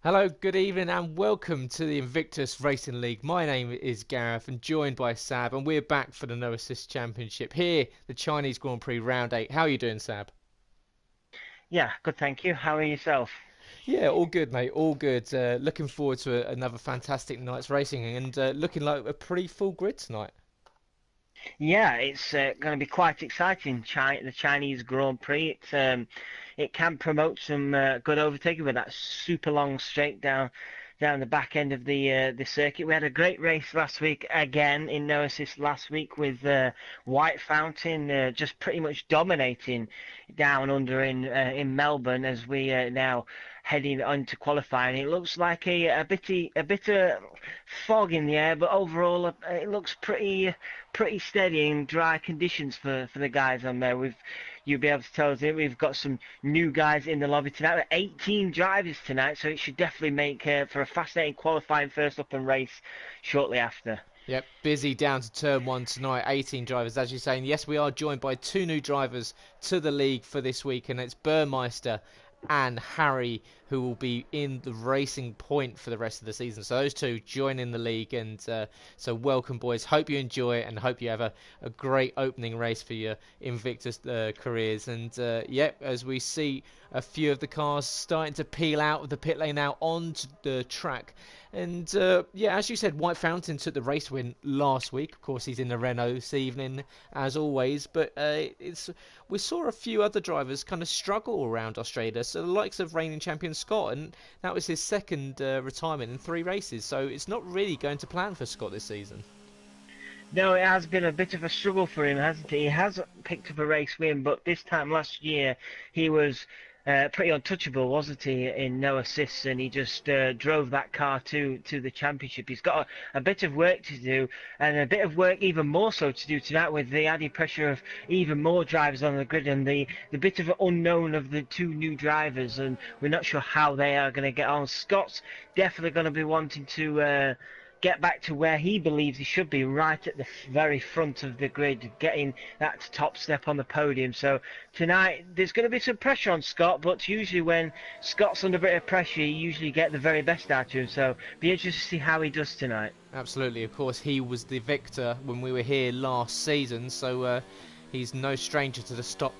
Hello, good evening, and welcome to the Invictus Racing League. My name is Gareth, and joined by Sab, and we're back for the No Assist Championship here, the Chinese Grand Prix Round 8. How are you doing, Sab? Yeah, good, thank you. How are yourself? Yeah, all good, mate, all good. Looking forward to another fantastic night's racing, and looking like a pretty full grid tonight. Yeah, it's going to be quite exciting. The Chinese Grand Prix. It can promote some good overtaking with that super long straight down the back end of the circuit. We had a great race last week again in no assist last week with White Fountain just pretty much dominating down under in Melbourne as we now heading on to qualifying. It looks like a bit of fog in the air, but overall it looks pretty steady in dry conditions for the guys on there. You'll be able to tell us that we've got some new guys in the lobby tonight. We're 18 drivers tonight, so it should definitely make for a fascinating qualifying first up and race shortly after. Yep, busy down to turn one tonight. 18 drivers, as you're saying. Yes, we are joined by two new drivers to the league for this week, and it's Burmeister and Harry, who will be in the Racing Point for the rest of the season. So those two join in the league, and so welcome, boys. Hope you enjoy it, and hope you have a great opening race for your Invictus careers. And yep, as we see a few of the cars starting to peel out of the pit lane now onto the track. And yeah, as you said, White Fountain took the race win last week. Of course, he's in the Renault this evening, as always. But we saw a few other drivers kind of struggle around Australia. So the likes of reigning champion Scott, and that was his second retirement in 3 races. So it's not really going to plan for Scott this season. No, it has been a bit of a struggle for him, hasn't it? He has picked up a race win, but this time last year he was pretty untouchable, wasn't he, in no assists, and he just drove that car to the championship. He's got a bit of work to do, and a bit of work even more so to do tonight with the added pressure of even more drivers on the grid and the bit of unknown of the two new drivers, and we're not sure how they are going to get on. Scott's definitely going to be wanting to get back to where he believes he should be, right at the very front of the grid, getting that top step on the podium. So tonight there's going to be some pressure on Scott, but usually when Scott's under a bit of pressure, you usually get the very best out of him. So be interested to see how he does tonight. Absolutely. Of course, he was the victor when we were here last season. So he's no stranger to the top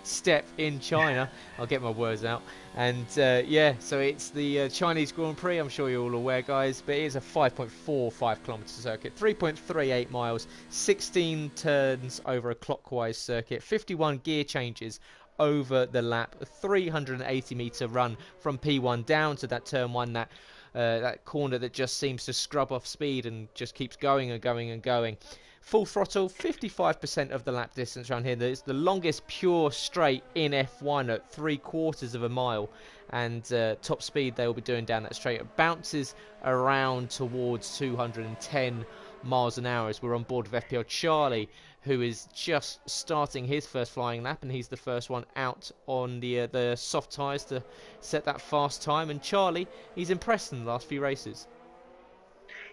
step in China. I'll get my words out. And yeah, so it's the Chinese Grand Prix. I'm sure you're all aware, guys, but it is a 5.45 kilometre circuit, 3.38 miles, 16 turns over a clockwise circuit, 51 gear changes over the lap, a 380-metre run from P1 down to that turn one, that corner that just seems to scrub off speed and just keeps going and going and going. Full throttle, 55% of the lap distance around here. It's the longest pure straight in F1 at 3/4 of a mile. And top speed they will be doing down that straight. It bounces around towards 210 miles an hour as we're on board with FPL Charlie, who is just starting his first flying lap, and he's the first one out on the soft tyres to set that fast time. And Charlie, he's impressed in the last few races.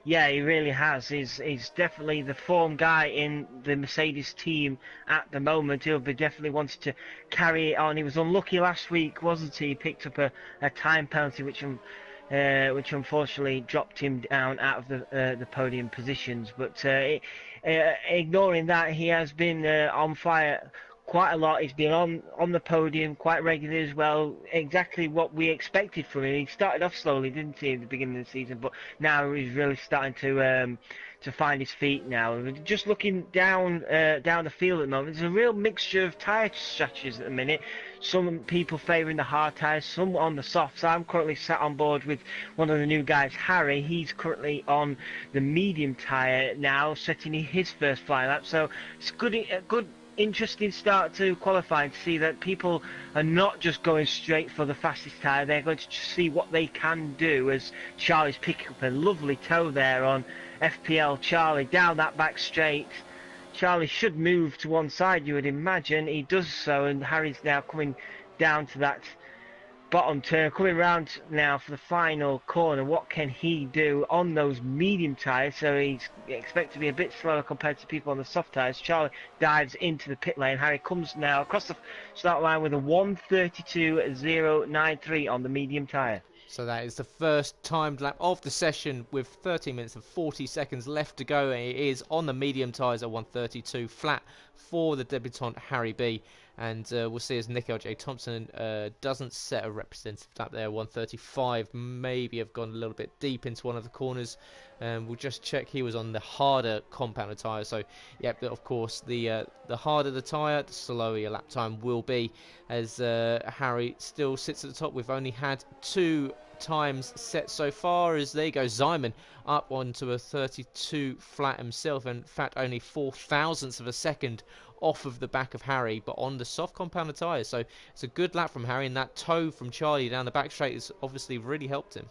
Yeah, he really has. He's definitely the form guy in the Mercedes team at the moment. He'll be definitely wanting to carry it on. He was unlucky last week, wasn't he? He picked up a time penalty, which unfortunately dropped him down out of the podium positions. But ignoring that, he has been on fire quite a lot. He's been on the podium quite regularly as well. Exactly what we expected from him. He started off slowly, didn't he, at the beginning of the season? But now he's really starting to find his feet now. Just looking down the field at the moment, there's a real mixture of tyre strategies at the minute. Some people favouring the hard tyres, some on the soft. So I'm currently sat on board with one of the new guys, Harry. He's currently on the medium tyre now, setting his first fly lap. So it's a good interesting start to qualifying to see that people are not just going straight for the fastest tyre. They're going to see what they can do, as Charlie's picking up a lovely toe there on FPL Charlie down that back straight. Charlie should move to one side, you would imagine. He does so, and Harry's now coming down to that bottom turn, coming round now for the final corner. What can he do on those medium tyres? So he's expected to be a bit slower compared to people on the soft tyres. Charlie dives into the pit lane. Harry comes now across the start line with a 1:32.093 on the medium tyre. So that is the first timed lap of the session with 13 minutes and 40 seconds left to go. It is on the medium tyres at 1:32 flat for the debutant Harry B. And we'll see as Nick L.J. Thompson doesn't set a representative lap there, 1:35. Maybe have gone a little bit deep into one of the corners. We'll just check. He was on the harder compounded tyre. So, yep, of course, the harder the tyre, the slower your lap time will be. As Harry still sits at the top. We've only had 2 times set so far. As there you go, Simon up onto a 32 flat himself. And in fact, only 0.004 of a second off of the back of Harry, but on the soft compounded tyres. So it's a good lap from Harry, and that toe from Charlie down the back straight has obviously really helped him.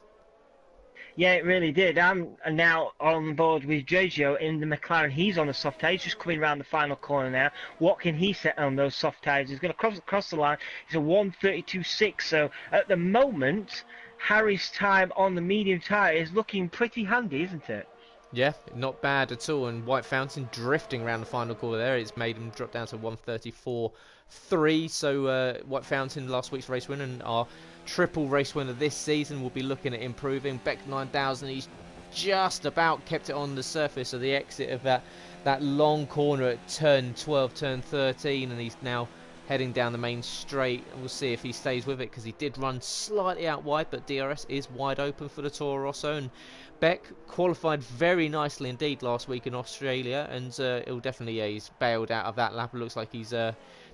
Yeah, it really did. I'm now on board with Jojo in the McLaren. He's on the soft tyres, just coming around the final corner now. What can he set on those soft tyres? He's going to cross the line. It's a 1:32.6. So at the moment, Harry's time on the medium tyre is looking pretty handy, isn't it? Yeah, not bad at all. And White Fountain drifting around the final corner there. It's made him drop down to 1:34.3. So White Fountain, last week's race winner, and our triple race winner this season, will be looking at improving. Beck 9000, he's just about kept it on the surface of the exit of that long corner at turn 12, turn 13, and he's now heading down the main straight. We'll see if he stays with it, because he did run slightly out wide, but DRS is wide open for the Toro Rosso. And Beck qualified very nicely indeed last week in Australia, and he'll definitely, he's bailed out of that lap. It looks like he's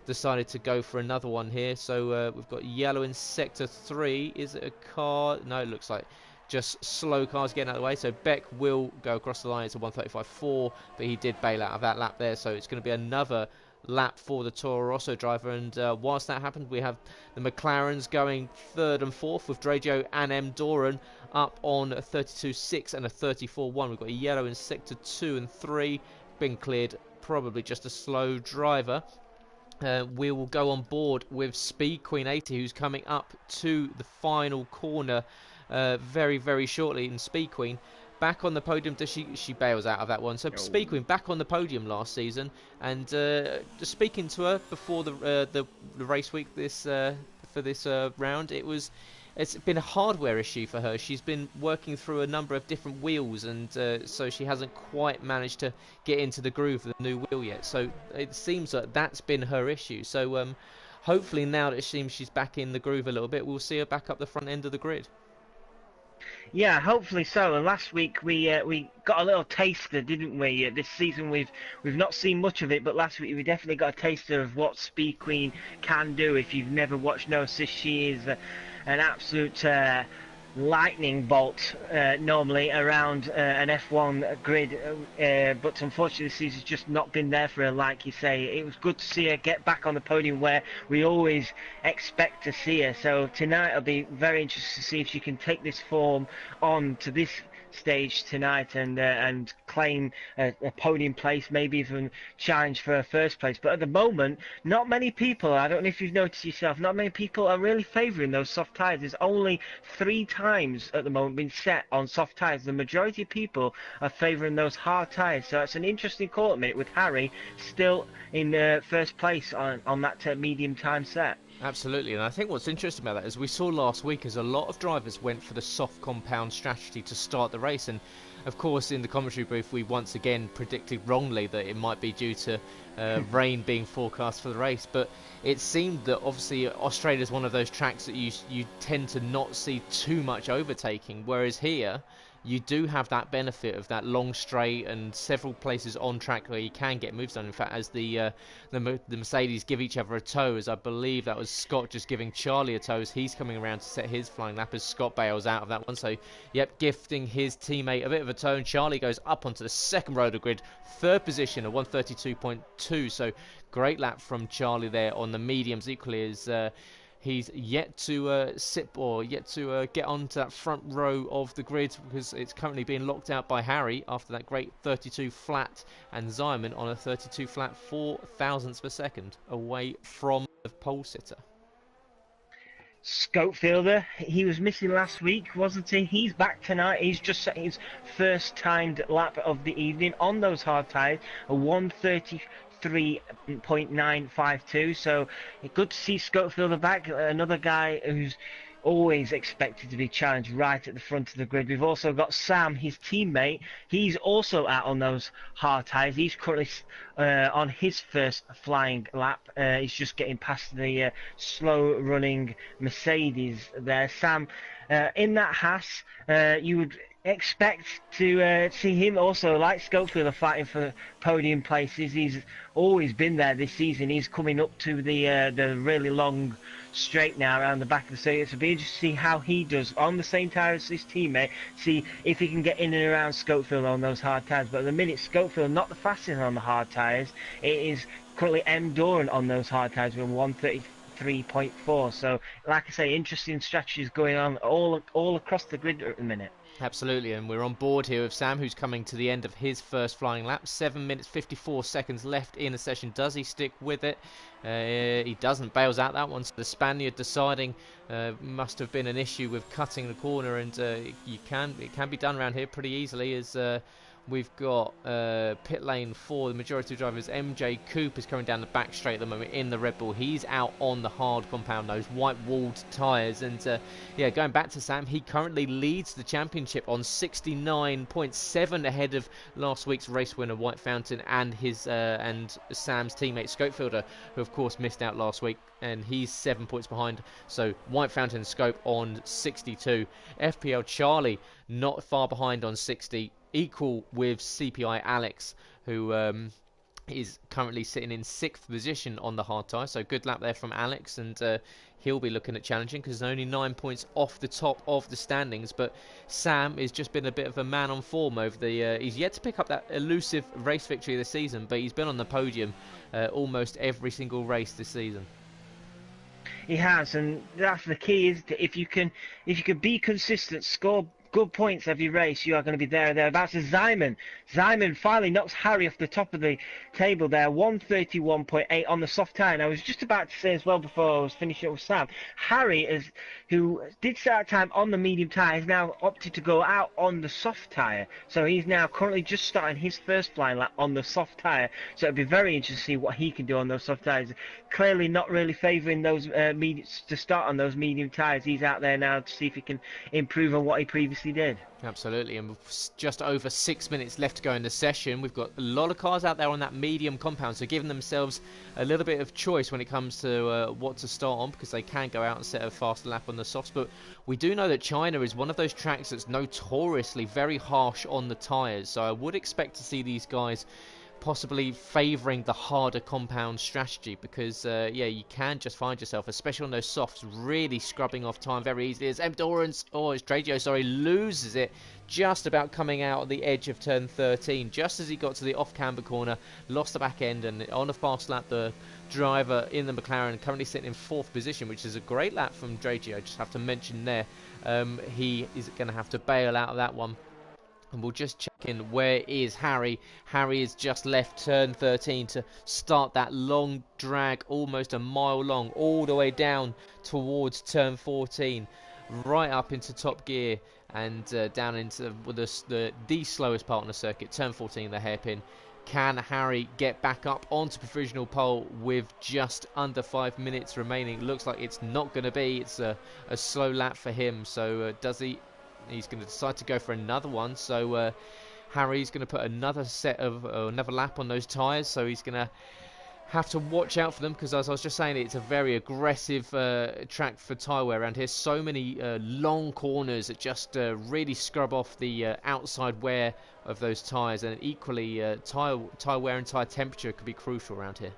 decided to go for another one here. So we've got yellow in sector 3. Is it a car? No, it looks like just slow cars getting out of the way. So Beck will go across the line. It's a 1:35.4, but he did bail out of that lap there. So it's going to be another lap for the Toro Rosso driver. And whilst that happened, we have the McLarens going 3rd and 4th with Drajo and M. Doran up on a 32.6 and a 34.1. We've got a yellow in sector 2 and 3. Been cleared, probably just a slow driver. We will go on board with Speed Queen 80, who's coming up to the final corner very, very shortly. And Speed Queen back on the podium. She bails out of that one. So Speed Queen back on the podium last season, and just speaking to her before the race week for this round, it's been a hardware issue for her. She's been working through a number of different wheels, and so she hasn't quite managed to get into the groove of the new wheel yet. So it seems that that's been her issue. So hopefully now that it seems she's back in the groove a little bit, we'll see her back up the front end of the grid. Yeah, hopefully so. And last week we got a little taster, didn't we? This season we've not seen much of it, but last week we definitely got a taster of what Speed Queen can do. If you've never watched Gnosis, she is an absolute lightning bolt normally around an F1 grid, but unfortunately this season's just not been there for her, like you say. It was good to see her get back on the podium where we always expect to see her. So tonight I'll be very interested to see if she can take this form on to this stage tonight and claim a podium place, maybe even challenge for a first place. But at the moment, not many people, I don't know if you've noticed yourself, not many people are really favouring those soft tyres. There's only 3 times at the moment been set on soft tyres. The majority of people are favouring those hard tyres. So it's an interesting call at the minute, with Harry still in first place on that medium time set. Absolutely, and I think what's interesting about that is we saw last week as a lot of drivers went for the soft compound strategy to start the race, and of course in the commentary booth we once again predicted wrongly that it might be due to rain being forecast for the race, but it seemed that obviously Australia is one of those tracks that you tend to not see too much overtaking, whereas here you do have that benefit of that long straight and several places on track where you can get moves done. In fact, as the Mercedes give each other a tow, as I believe that was Scott just giving Charlie a tow as he's coming around to set his flying lap as Scott bails out of that one. So, yep, gifting his teammate a bit of a tow, and Charlie goes up onto the second row of the grid, 3rd position at 1:32.2. So, great lap from Charlie there on the mediums, equally as he's yet to get onto that front row of the grid, because it's currently being locked out by Harry after that great 32 flat, and Simon on a 32 flat 4 thousandths of a second away from the pole sitter. Scopefielder, he was missing last week, wasn't he? He's back tonight. He's just set his first timed lap of the evening on those hard tyres, a 1:33.952. So good to see Scopefielder back. Another guy who's always expected to be challenged right at the front of the grid. We've also got Sam, his teammate. He's also out on those hard tyres. He's currently on his first flying lap. He's just getting past the slow-running Mercedes there. Sam, in that Haas, you would expect to see him also, like Schofield, fighting for podium places. He's always been there this season. He's coming up to the really long straight now around the back of the circuit. So it'll be interesting to see how he does on the same tyre as his teammate, see if he can get in and around Schofield on those hard tyres. But at the minute, Schofield not the fastest on the hard tyres. It is currently M. Doran on those hard tyres with 1:33.4. So like I say, interesting strategies going on all across the grid at the minute. Absolutely, and we're on board here with Sam, who's coming to the end of his first flying lap. 7 minutes 54 seconds left in the session. Does he stick with it? He doesn't. Bails out that one. So the Spaniard deciding must have been an issue with cutting the corner, and it can be done around here pretty easily, as we've got pit lane for the majority of drivers. MJ Coop is coming down the back straight at the moment in the Red Bull. He's out on the hard compound, those white-walled tyres. And yeah, going back to Sam, he currently leads the championship on 69.7 ahead of last week's race winner White Fountain and his and Sam's teammate Scopefielder, who of course missed out last week, and he's 7 points behind. So White Fountain and Scope on 62. FPL Charlie not far behind on 60. Equal with CPI Alex, who is currently sitting in 6th position on the hard tyre. So good lap there from Alex, and he'll be looking at challenging because only 9 points off the top of the standings. But Sam has just been a bit of a man on form over the he's yet to pick up that elusive race victory this season, but he's been on the podium almost every single race this season. He has, and that's the key, is if you can be consistent, score good points every race, you are going to be there or thereabouts. Simon finally knocks Harry off the top of the table there, 1:31.8 on the soft tyre. And I was just about to say as well before I was finishing up with Sam, Harry, who did start time on the medium tyre, has now opted to go out on the soft tyre. So he's now currently just starting his first flying lap on the soft tyre. So it'll be very interesting to see what he can do on those soft tyres. Clearly not really favouring those to start on those medium tyres. He's out there now to see if he can improve on what he previously did. Absolutely, and with just over 6 minutes left to go in the session, we've got a lot of cars out there on that medium compound, so giving themselves a little bit of choice when it comes to what to start on, because they can go out and set a faster lap on the softs. But we do know that China is one of those tracks that's notoriously very harsh on the tyres, so I would expect to see these guys possibly favouring the harder compound strategy, because yeah, you can just find yourself, especially on those softs, really scrubbing off time very easily. As Endurance, it's Dragio, sorry, loses it just about coming out at the edge of turn 13, just as he got to the off-camber corner, lost the back end, and on a fast lap, the driver in the McLaren currently sitting in 4th position, which is a great lap from Dragio. I just have to mention there, he is going to have to bail out of that one. And we'll just check in, where is Harry? Harry has just left turn 13 to start that long drag, almost a mile long, all the way down towards turn 14, right up into top gear, and down into the slowest part on the circuit, turn 14, the hairpin. Can Harry get back up onto provisional pole with just under 5 minutes remaining? Looks like it's not going to be. It's a slow lap for him. So does he? He's going to decide to go for another one. So Harry's going to put another set of another lap on those tyres. So he's going to have to watch out for them, because as I was just saying, it's a very aggressive track for tyre wear around here. So many long corners that just really scrub off the outside wear of those tyres, and equally tyre wear and tyre temperature could be crucial around here.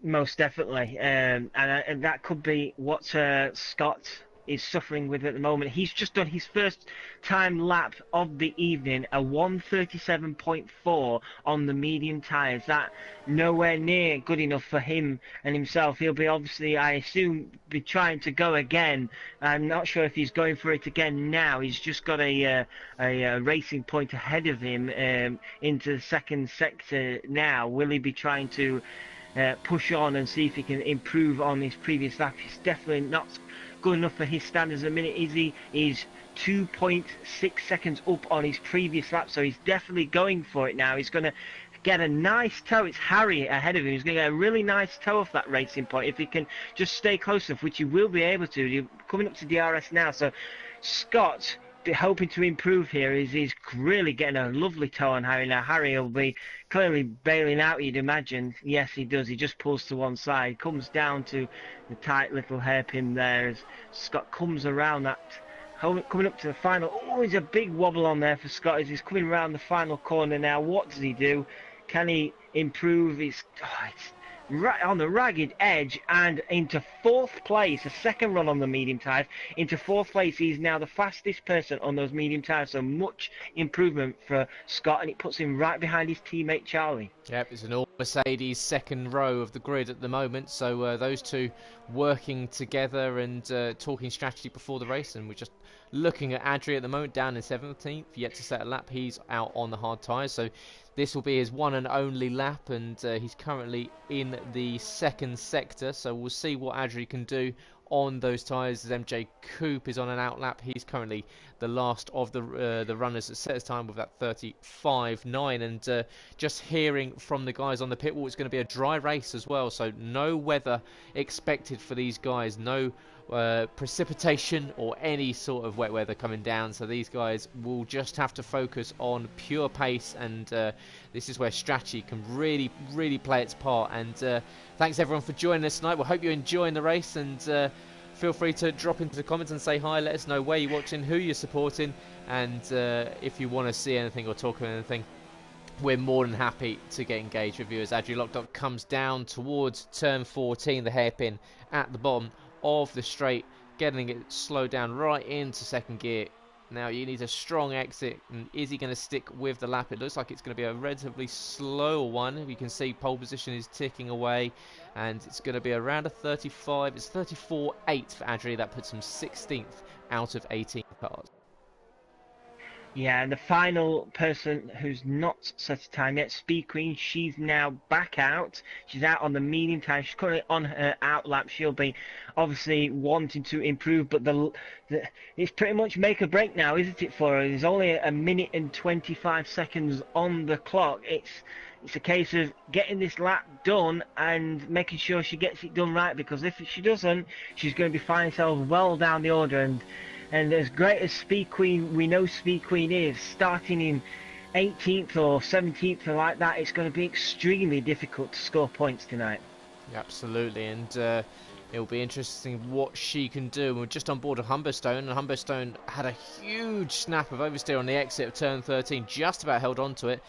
Most definitely, and that could be what Scott is suffering with at the moment. He's just done his first time lap of the evening, a 1:37.4 on the medium tyres. That nowhere near good enough for him and himself. He'll be obviously, I assume, be trying to go again. I'm not sure if he's going for it again now. He's just got a racing point ahead of him into the second sector now. Will he be trying to push on and see if he can improve on his previous lap. He's definitely not good enough for his standards at the minute, is he? He's 2.6 seconds up on his previous lap, so he's definitely going for it now. He's going to get a nice toe. It's Harry ahead of him. He's going to get a really nice toe off that racing point if he can just stay close enough, which he will be able to. You're coming up to DRS now, so Scott, hoping to improve here, is really getting a lovely toe on Harry. Now Harry will be clearly bailing out, you'd imagine. Yes, he does. He just pulls to one side, comes down to the tight little hairpin there as Scott comes around that, coming up to the final. Oh, there's a big wobble on there for Scott as he's coming around the final corner now. What does he do? Can he improve? It's right on the ragged edge and into fourth place. A second run on the medium tyres into fourth place. He's now the fastest person on those medium tyres, so much improvement for Scott, and it puts him right behind his teammate Charlie. Yep, it's an all Mercedes second row of the grid at the moment, so those two working together and talking strategy before the race. And we're just looking at Adri at the moment, down in 17th, yet to set a lap. He's out on the hard tyres, so this will be his one and only lap, and he's currently in the second sector, so we'll see what Adri can do on those tyres. As MJ Coupe is on an out lap. He's currently the last of the runners that set his time with that 35.9, and just hearing from the guys on the pit wall, it's going to be a dry race as well, so no weather expected for these guys, no precipitation or any sort of wet weather coming down, so these guys will just have to focus on pure pace, and this is where strategy can really play its part. And thanks everyone for joining us tonight. We hope you're enjoying the race, and feel free to drop into the comments and say hi. Let us know where you're watching, who you're supporting, and if you want to see anything or talk about anything, we're more than happy to get engaged with you. As Adri Locked Up comes down towards turn 14, the hairpin at the bottom of the straight, getting it slowed down right into second gear. Now you need a strong exit, and is he going to stick with the lap? It looks like it's going to be a relatively slow one. You can see pole position is ticking away, and it's going to be around a 35. It's 34.8 for Adri. That puts him 16th out of 18 cars. Yeah, and the final person who's not set a time yet, Speed Queen, she's now back out. She's out on the medium tyre. She's currently on her out lap. She'll be obviously wanting to improve, but it's pretty much make or break now, isn't it, for her? There's only a minute and 25 seconds on the clock. It's a case of getting this lap done and making sure she gets it done right, because if she doesn't, she's going to be finding herself well down the order. And as great as Speed Queen, we know Speed Queen is, starting in 18th or 17th or like that, it's going to be extremely difficult to score points tonight. Absolutely, and it'll be interesting what she can do. We're just on board of Humberstone, and Humberstone had a huge snap of oversteer on the exit of turn 13, just about held on to it.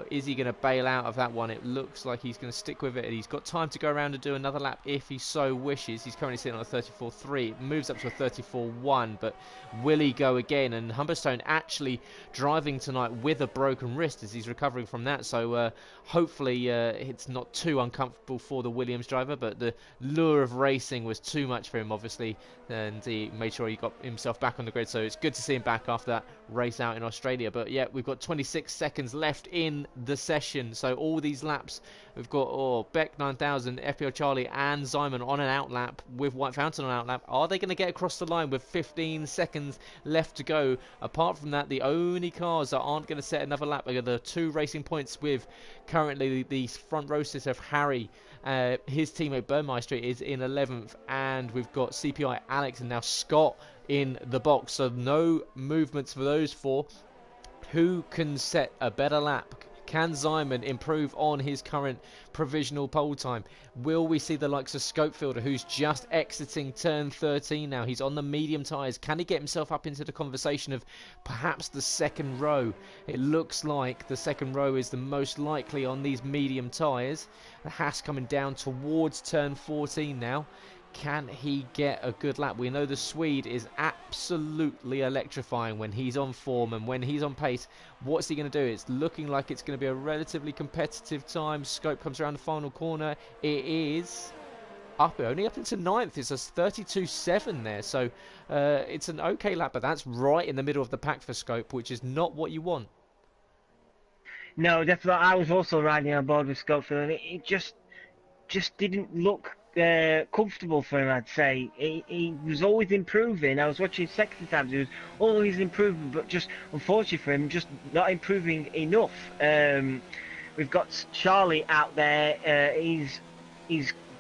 Is he going to bail out of that one? It looks like he's going to stick with it, and he's got time to go around and do another lap if he so wishes. He's currently sitting on a 34.3. It moves up to a 34.1, but will he go again? And Humberstone actually driving tonight with a broken wrist as he's recovering from that, so hopefully it's not too uncomfortable for the Williams driver, but the lure of racing was too much for him, obviously, and he made sure he got himself back on the grid, so it's good to see him back after that race out in Australia. But yeah, we've got 26 seconds left in the session, so all these laps we've got Beck 9000, FPL Charlie and Simon on an out lap with White Fountain on an out lap. Are they going to get across the line with 15 seconds left to go? Apart from that, the only cars that aren't going to set another lap are the two racing points with currently the front row sit of Harry. His teammate Burmeister is in 11th, and we've got CPI Alex and now Scott in the box, so no movements for those four. Who can set a better lap? Can Zyman improve on his current provisional pole time? Will we see the likes of Scopefielder, who's just exiting turn 13 now? He's on the medium tyres. Can he get himself up into the conversation of perhaps the second row? It looks like the second row is the most likely on these medium tyres. The Haas coming down towards turn 14 now. Can he get a good lap? We know the Swede is absolutely electrifying when he's on form and when he's on pace. What's he going to do? It's looking like it's going to be a relatively competitive time. Scope comes around the final corner. It is only up into 9th. It's a 32.7 there. So it's an okay lap, but that's right in the middle of the pack for Scope, which is not what you want. No, definitely. I was also riding on board with Scopefield, and it just just didn't look comfortable for him, I'd say. He was always improving. I was watching second times, he was always improving, but just unfortunately for him, just not improving enough. We've got Charlie out there. He's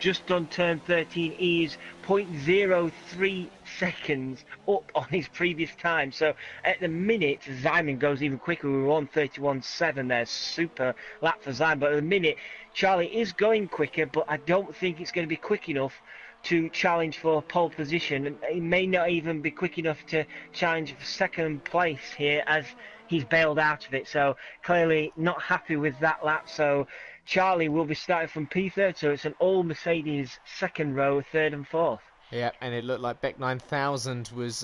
just done turn 13. He's 0.03 seconds up on his previous time. So at the minute, Simon goes even quicker. We were on 31.7 there. Super lap for Simon. But at the minute, Charlie is going quicker, but I don't think it's going to be quick enough to challenge for pole position. And he may not even be quick enough to challenge for second place here, as he's bailed out of it. So clearly not happy with that lap. So Charlie will be starting from P3, so it's an all Mercedes second row, third and fourth. Yeah, and it looked like Beck 9000 was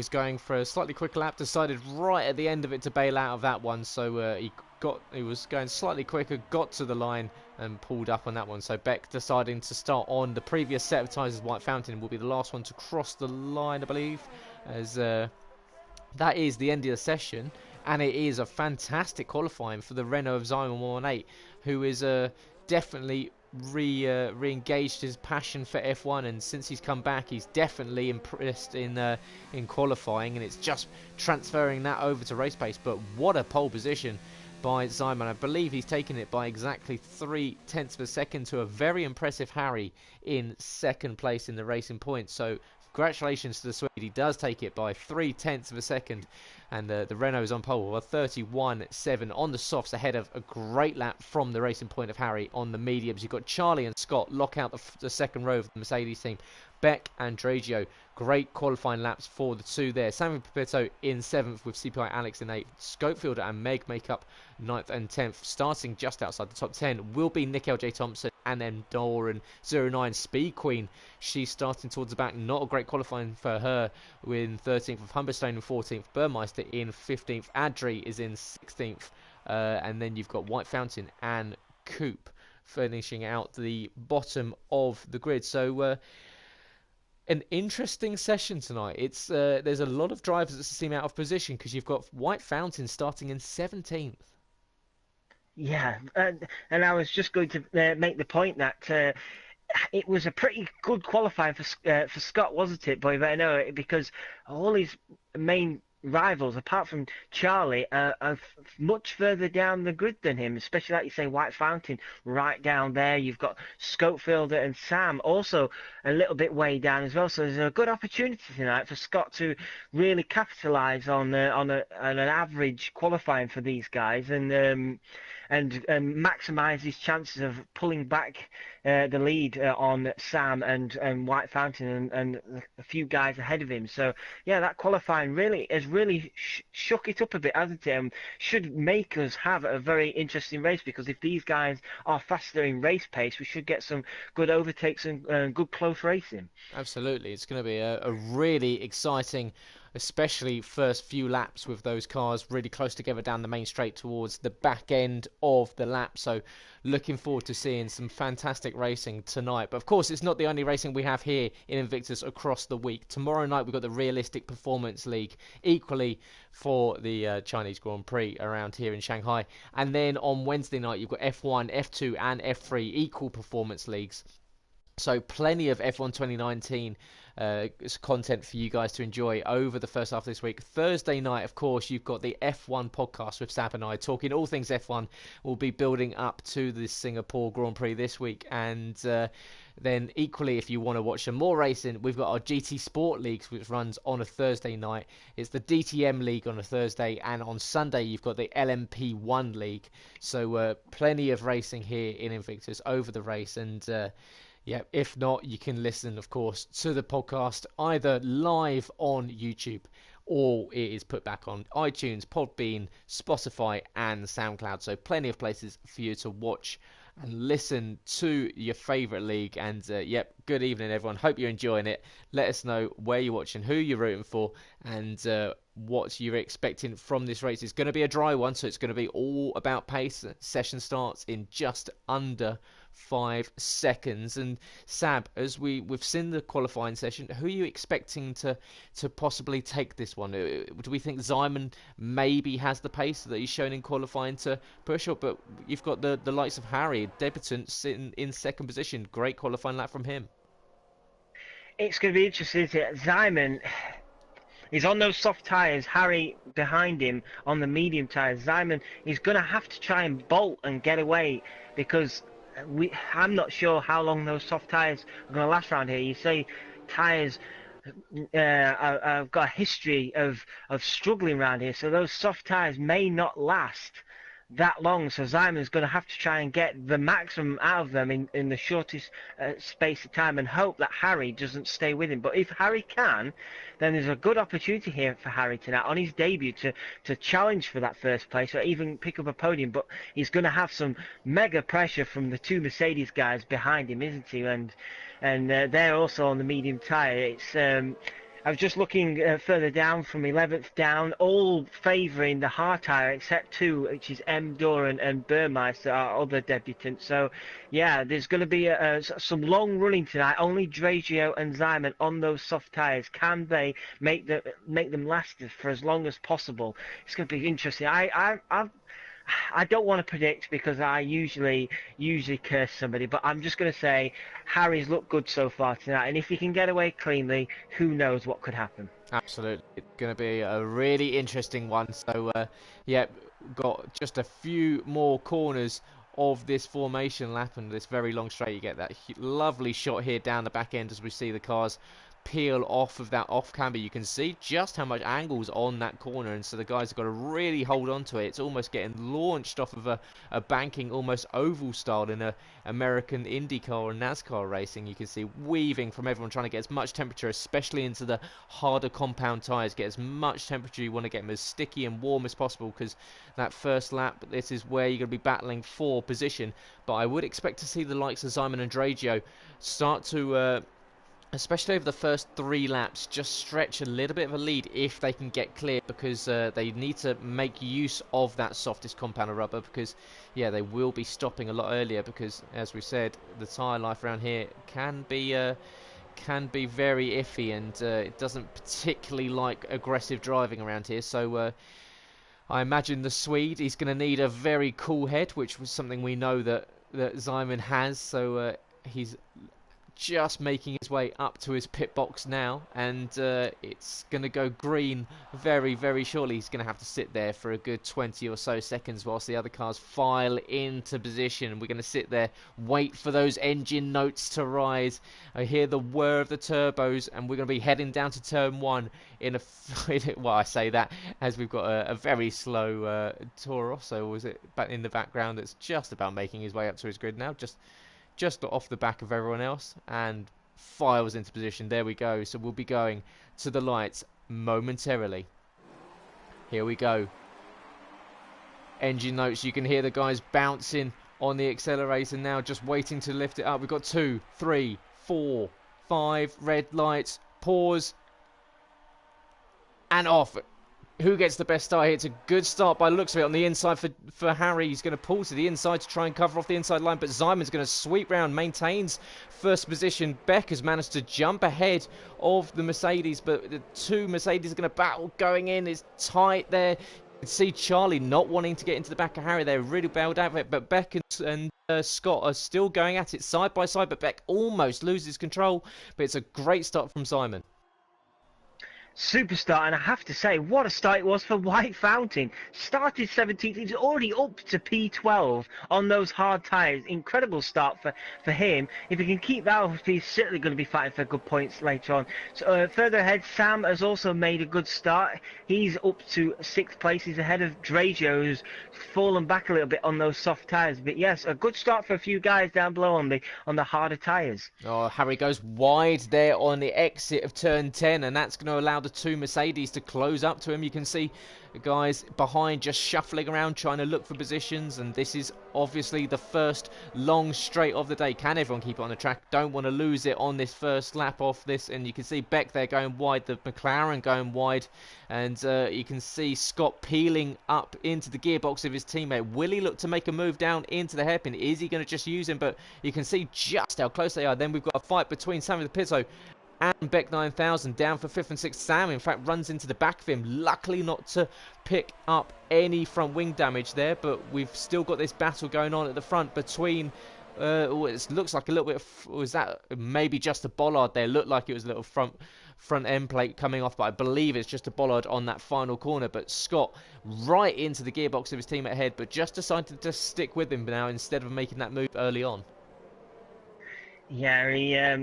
going for a slightly quicker lap, decided right at the end of it to bail out of that one, so he was going slightly quicker, got to the line and pulled up on that one. So Beck deciding to start on the previous set of tyres as White Fountain, will be the last one to cross the line, I believe, as that is the end of the session. And it is a fantastic qualifying for the Renault of Simon 118, who is definitely re-engaged his passion for F1, and since he's come back, he's definitely impressed in qualifying, and it's just transferring that over to race pace. But what a pole position by Simon! I believe he's taken it by exactly 0.3 of a second to a very impressive Harry in second place in the racing points. So congratulations to the Swede. He does take it by 0.3 of a second. And the Renault is on pole with 31.7 on the softs, ahead of a great lap from the racing point of Harry on the mediums. You've got Charlie and Scott lock out the second row of the Mercedes team. Beck and Dragio, great qualifying laps for the two there. Samuel Pepito in 7th with CPI Alex in 8th. Schofield and Meg make up 9th and 10th. Starting just outside the top 10 will be Nick L.J. Thompson, and then Doran 09 Speed Queen. She's starting towards the back. Not a great qualifying for her, in 13th with Humberstone in 14th. Burmeister in 15th. Adri is in 16th. And then you've got White Fountain and Coop finishing out the bottom of the grid. So an interesting session tonight. It's there's a lot of drivers that seem out of position, because you've got White Fountain starting in 17th. Yeah, and I was just going to make the point that it was a pretty good qualifying for Scott, wasn't it, boy? But I know it, because all his main rivals, apart from Charlie, are much further down the grid than him, especially, like you say, White Fountain right down there. You've got Schofield and Sam also a little bit way down as well. So there's a good opportunity tonight for Scott to really capitalise on an average qualifying for these guys, and maximise his chances of pulling back the lead on Sam and White Fountain and a few guys ahead of him. So yeah, that qualifying really has really shook it up a bit, hasn't it? And should make us have a very interesting race, because if these guys are faster in race pace, we should get some good overtakes and good close racing. Absolutely, it's going to be a really exciting, especially first few laps, with those cars really close together down the main straight towards the back end of the lap. So looking forward to seeing some fantastic racing tonight. But of course, it's not the only racing we have here in Invictus across the week. Tomorrow night we've got the Realistic Performance League, equally for the Chinese Grand Prix around here in Shanghai. And then on Wednesday night you've got F1, F2 and F3 equal performance leagues. So plenty of F1 2019 content for you guys to enjoy over the first half of this week. Thursday night, of course, you've got the F1 podcast with Sab and I, talking all things F1. We'll be building up to the Singapore Grand Prix this week. And then equally, if you want to watch some more racing, we've got our GT Sport Leagues, which runs on a Thursday night. It's the DTM League on a Thursday, and on Sunday you've got the LMP1 League. So plenty of racing here in Invictus over the race. And yeah, if not, you can listen, of course, to the podcast either live on YouTube, or it is put back on iTunes, Podbean, Spotify and SoundCloud. So plenty of places for you to watch and listen to your favourite league. And yep, good evening everyone, hope you're enjoying it. Let us know where you're watching, who you're rooting for, and what you're expecting from this race. It's going to be a dry one, so it's going to be all about pace. Session starts in just under 5 seconds. And Sab, as we've seen the qualifying session, who are you expecting to possibly take this one? Do we think Simon maybe has the pace that he's shown in qualifying to push up? But you've got the likes of Harry, debutant, sitting in second position. Great qualifying lap from him. It's going to be interesting, isn't it? Simon, he's on those soft tyres, Harry behind him on the medium tyres. Simon is going to have to try and bolt and get away, because I'm not sure how long those soft tyres are going to last around here. You say tyres have got a history of struggling around here, so those soft tyres may not last that long, so Simon's going to have to try and get the maximum out of them in the shortest space of time, and hope that Harry doesn't stay with him. But if Harry can, then there's a good opportunity here for Harry tonight on his debut to challenge for that first place, or even pick up a podium. But he's going to have some mega pressure from the two Mercedes guys behind him, isn't he? And they're also on the medium tyre. It's I was just looking further down, from 11th down, all favouring the hard tyre except two, which is M. Doran and Burmeister, our other debutants. So, yeah, there's going to be some long running tonight. Only Dragio and Simon on those soft tyres. Can they make them last for as long as possible? It's going to be interesting. I don't want to predict, because I usually curse somebody, but I'm just going to say Harry's looked good so far tonight, and if he can get away cleanly, who knows what could happen. Absolutely. It's going to be a really interesting one. So, yeah, got just a few more corners of this formation lap, and this very long straight. You get that lovely shot here down the back end as we see the cars peel off of that off camber. You can see just how much angle's on that corner, and so the guys have got to really hold on to it. It's almost getting launched off of a banking, almost oval style in a American IndyCar or NASCAR racing. You can see weaving from everyone trying to get as much temperature, especially into the harder compound tyres. Get as much temperature, you want to get them as sticky and warm as possible, because that first lap, this is where you're going to be battling for position. But I would expect to see the likes of Simon and Dragio start to especially over the first 3 laps, just stretch a little bit of a lead if they can get clear, because they need to make use of that softest compound of rubber, because yeah, they will be stopping a lot earlier, because as we said, the tyre life around here can be very iffy, and it doesn't particularly like aggressive driving around here. So I imagine the Swede, he's going to need a very cool head, which was something we know that Simon has. So he's just making his way up to his pit box now, and it's going to go green very, very shortly. He's going to have to sit there for a good 20 or so seconds whilst the other cars file into position. We're going to sit there, wait for those engine notes to rise. I hear the whir of the turbos, and we're going to be heading down to turn 1 well, I say that as we've got a very slow Toro Rosso, was it, in the background, that's just about making his way up to his grid now, just off the back of everyone else, and files into position. There we go. So we'll be going to the lights momentarily. Here we go. Engine notes. You can hear the guys bouncing on the accelerator now, just waiting to lift it up. We've got 2, 3, 4, 5 red lights. Pause. And off. Who gets the best start here? It's a good start by the looks of it on the inside for Harry. He's going to pull to the inside to try and cover off the inside line, but Simon's going to sweep round, maintains first position. Beck has managed to jump ahead of the Mercedes, but the two Mercedes are going to battle going in. It's tight there. You can see Charlie not wanting to get into the back of Harry. They're really bailed out of it, but Beck and Scott are still going at it side by side, but Beck almost loses control. But it's a great start from Simon. Superstar, and I have to say, what a start it was for White Fountain. Started 17th, he's already up to P12 on those hard tyres. Incredible start for him. If he can keep that up, he's certainly going to be fighting for good points later on. So, further ahead, Sam has also made a good start. He's up to 6th place. He's ahead of Dragio, who's fallen back a little bit on those soft tyres. But yes, a good start for a few guys down below on the harder tyres. Oh, Harry goes wide there on the exit of turn 10, and that's going to allow the the two Mercedes to close up to him. You can see the guys behind just shuffling around trying to look for positions, and this is obviously the first long straight of the day. Can everyone keep it on the track? Don't want to lose it on this first lap off this, and you can see Beck there going wide, the McLaren going wide, and you can see Scott peeling up into the gearbox of his teammate. Will he look to make a move down into the hairpin? Is he going to just use him? But you can see just how close they are. Then we've got a fight between Sammy the Pizzo and Beck 9000 down for 5th and 6th. Sam in fact runs into the back of him, luckily not to pick up any front wing damage there, but we've still got this battle going on at the front between it looks like a little bit of, was that maybe just a bollard there? Looked like it was a little front end plate coming off, but I believe it's just a bollard on that final corner. But Scott right into the gearbox of his teammate ahead, but just decided to stick with him now instead of making that move early on. Yeah,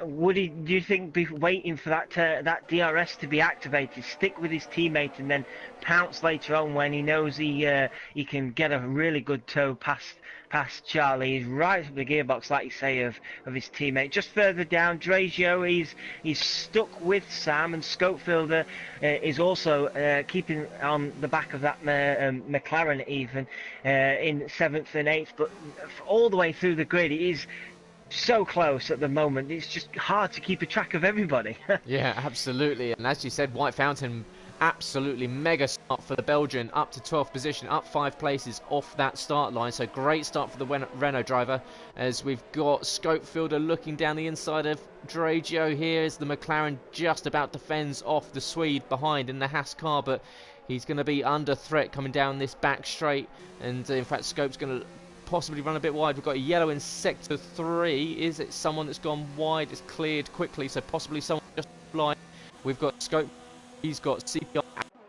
would he? Do you think be waiting for that DRS to be activated, stick with his teammate, and then pounce later on when he knows he can get a really good tow past Charlie? He's right up the gearbox, like you say, of his teammate. Just further down, Drazio, he's stuck with Sam, and Scopefielder is also keeping on the back of that McLaren even in 7th and 8th, but all the way through the grid it is so close at the moment. It's just hard to keep a track of everybody. Yeah, absolutely. And as you said, White Fountain absolutely mega start for the Belgian, up to 12th position, up 5 places off that start line. So great start for the Renault driver, as we've got Scopefielder looking down the inside of Dragio here as the McLaren just about defends off the Swede behind in the Haas car, but he's going to be under threat coming down this back straight, and in fact Scope's going to possibly run a bit wide. We've got a yellow in sector 3. Is it someone that's gone wide? It's cleared quickly, so possibly someone just flying. We've got Scope, he's got CPR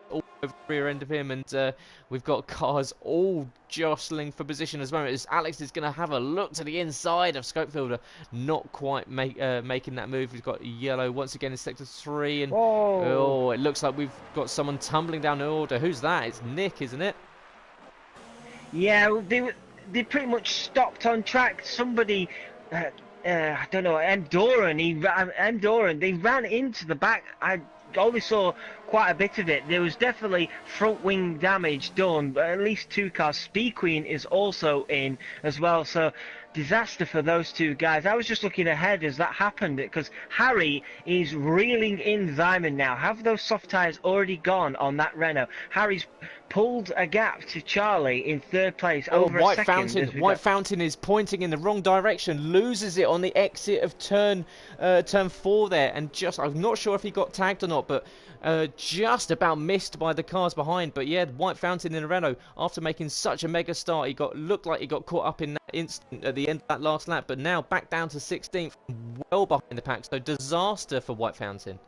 all over the rear end of him, and we've got cars all jostling for position as well. As Alex is going to have a look to the inside of Scopefielder, not quite making that move. We've got yellow once again in sector 3, and oh, it looks like we've got someone tumbling down the order. Who's that? It's Nick, isn't it? Yeah, they pretty much stopped on track. Somebody, I don't know, Endoran, they ran into the back. I only saw quite a bit of it. There was definitely front wing damage done, but at least 2 cars. Speed Queen is also in as well, so disaster for those 2 guys. I was just looking ahead as that happened, because Harry is reeling in Simon now. Have those soft tyres already gone on that Renault? Harry's pulled a gap to Charlie in 3rd place over a second. White Fountain is pointing in the wrong direction, loses it on the exit of turn 4 there, and just, I'm not sure if he got tagged or not, but just about missed by the cars behind. But yeah, White Fountain in a Renault, after making such a mega start, looked like he got caught up in that instant at the end of that last lap, but now back down to 16th, well behind the pack, so disaster for White Fountain.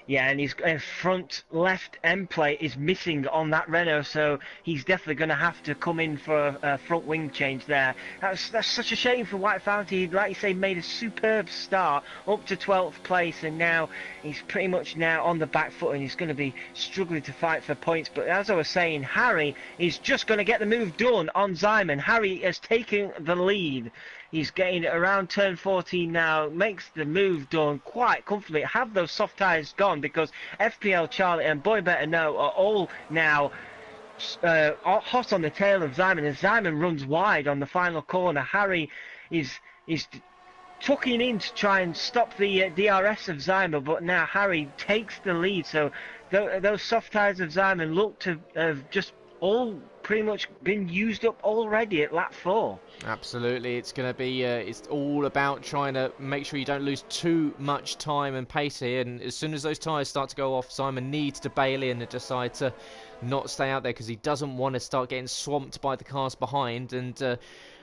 Yeah, and his front left end plate is missing on that Renault, so he's definitely going to have to come in for a front wing change there. That's such a shame for White Fountain. He, like you say, made a superb start up to 12th place, and now he's pretty much now on the back foot, and he's going to be struggling to fight for points. But as I was saying, Harry is just going to get the move done on Simon. Harry has taken the lead. He's getting around turn 14 now, makes the move done quite comfortably. Have those soft tyres gone, because FPL, Charlie and Boy Better Know are all now hot on the tail of Simon, and Simon runs wide on the final corner. Harry is tucking in to try and stop the DRS of Simon, but now Harry takes the lead. So those soft tyres of Simon look to have just all pretty much been used up already at lap 4. Absolutely, it's going to be it's all about trying to make sure you don't lose too much time and pace here, and as soon as those tyres start to go off, Simon needs to bail in and decide to not stay out there, because he doesn't want to start getting swamped by the cars behind. And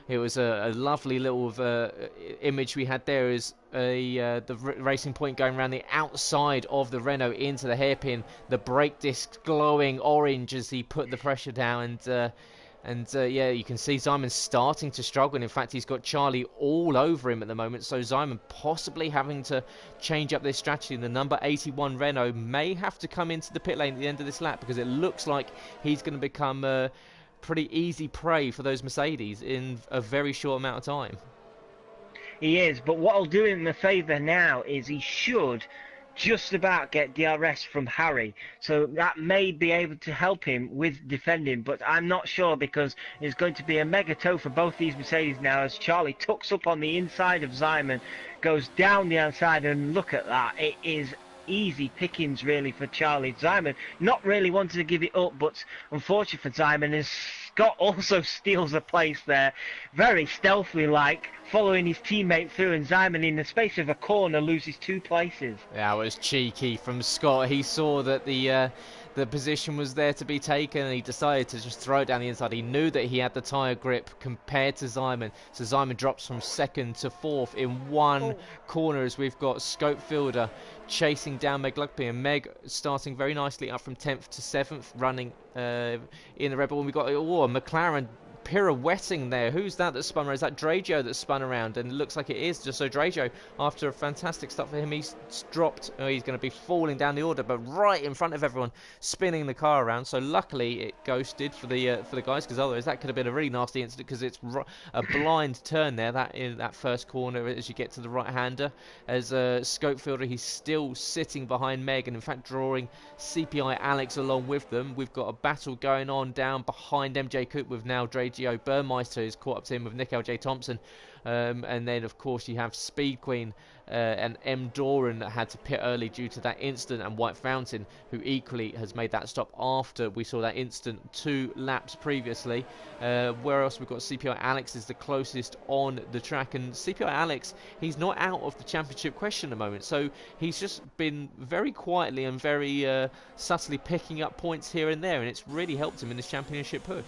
it was a lovely little image we had there, is the racing point going around the outside of the Renault into the hairpin, the brake disc glowing orange as he put the pressure down, and yeah, you can see Simon starting to struggle, and in fact he's got Charlie all over him at the moment, so Simon possibly having to change up this strategy. The number 81 Renault may have to come into the pit lane at the end of this lap, because it looks like he's going to become pretty easy prey for those Mercedes in a very short amount of time. He is, but what I'll do him a favour now is he should just about get DRS from Harry, so that may be able to help him with defending, but I'm not sure, because it's going to be a mega tow for both these Mercedes now, as Charlie tucks up on the inside of Simon, goes down the outside, and look at that, it is easy pickings really for Charlie. Simon not really wanting to give it up, but unfortunately for Simon, as Scott also steals a place there, very stealthily like, following his teammate through, and Simon in the space of a corner loses 2 places. Yeah, it was cheeky from Scott. He saw that the position was there to be taken, and he decided to just throw it down the inside. He knew that he had the tyre grip compared to Simon, so Simon drops from 2nd to 4th in one corner, as we've got Scopefielder chasing down Meg Lugby, and Meg starting very nicely up from 10th to 7th, running in the Red Bull. And we've got a McLaren pirouetting there. Who's that spun around? Is that Drajo that spun around? And it looks like it is. Just so Drajo, after a fantastic start for him, he's dropped. He's going to be falling down the order, but right in front of everyone, spinning the car around. So luckily it ghosted for the guys, because otherwise that could have been a really nasty incident, because it's a blind turn there, that in that first corner as you get to the right-hander. As Scopefielder, he's still sitting behind Meg, and in fact drawing CPI Alex along with them. We've got a battle going on down behind MJ Coop with now Drajo Burmeister, who's caught up to him with Nick LJ Thompson, and then of course you have Speed Queen and M Doran that had to pit early due to that incident, and White Fountain, who equally has made that stop after we saw that incident 2 laps previously. Where else we've got CPI Alex is the closest on the track, and CPI Alex, he's not out of the championship question at the moment, so he's just been very quietly and very subtly picking up points here and there, and it's really helped him in this championship push.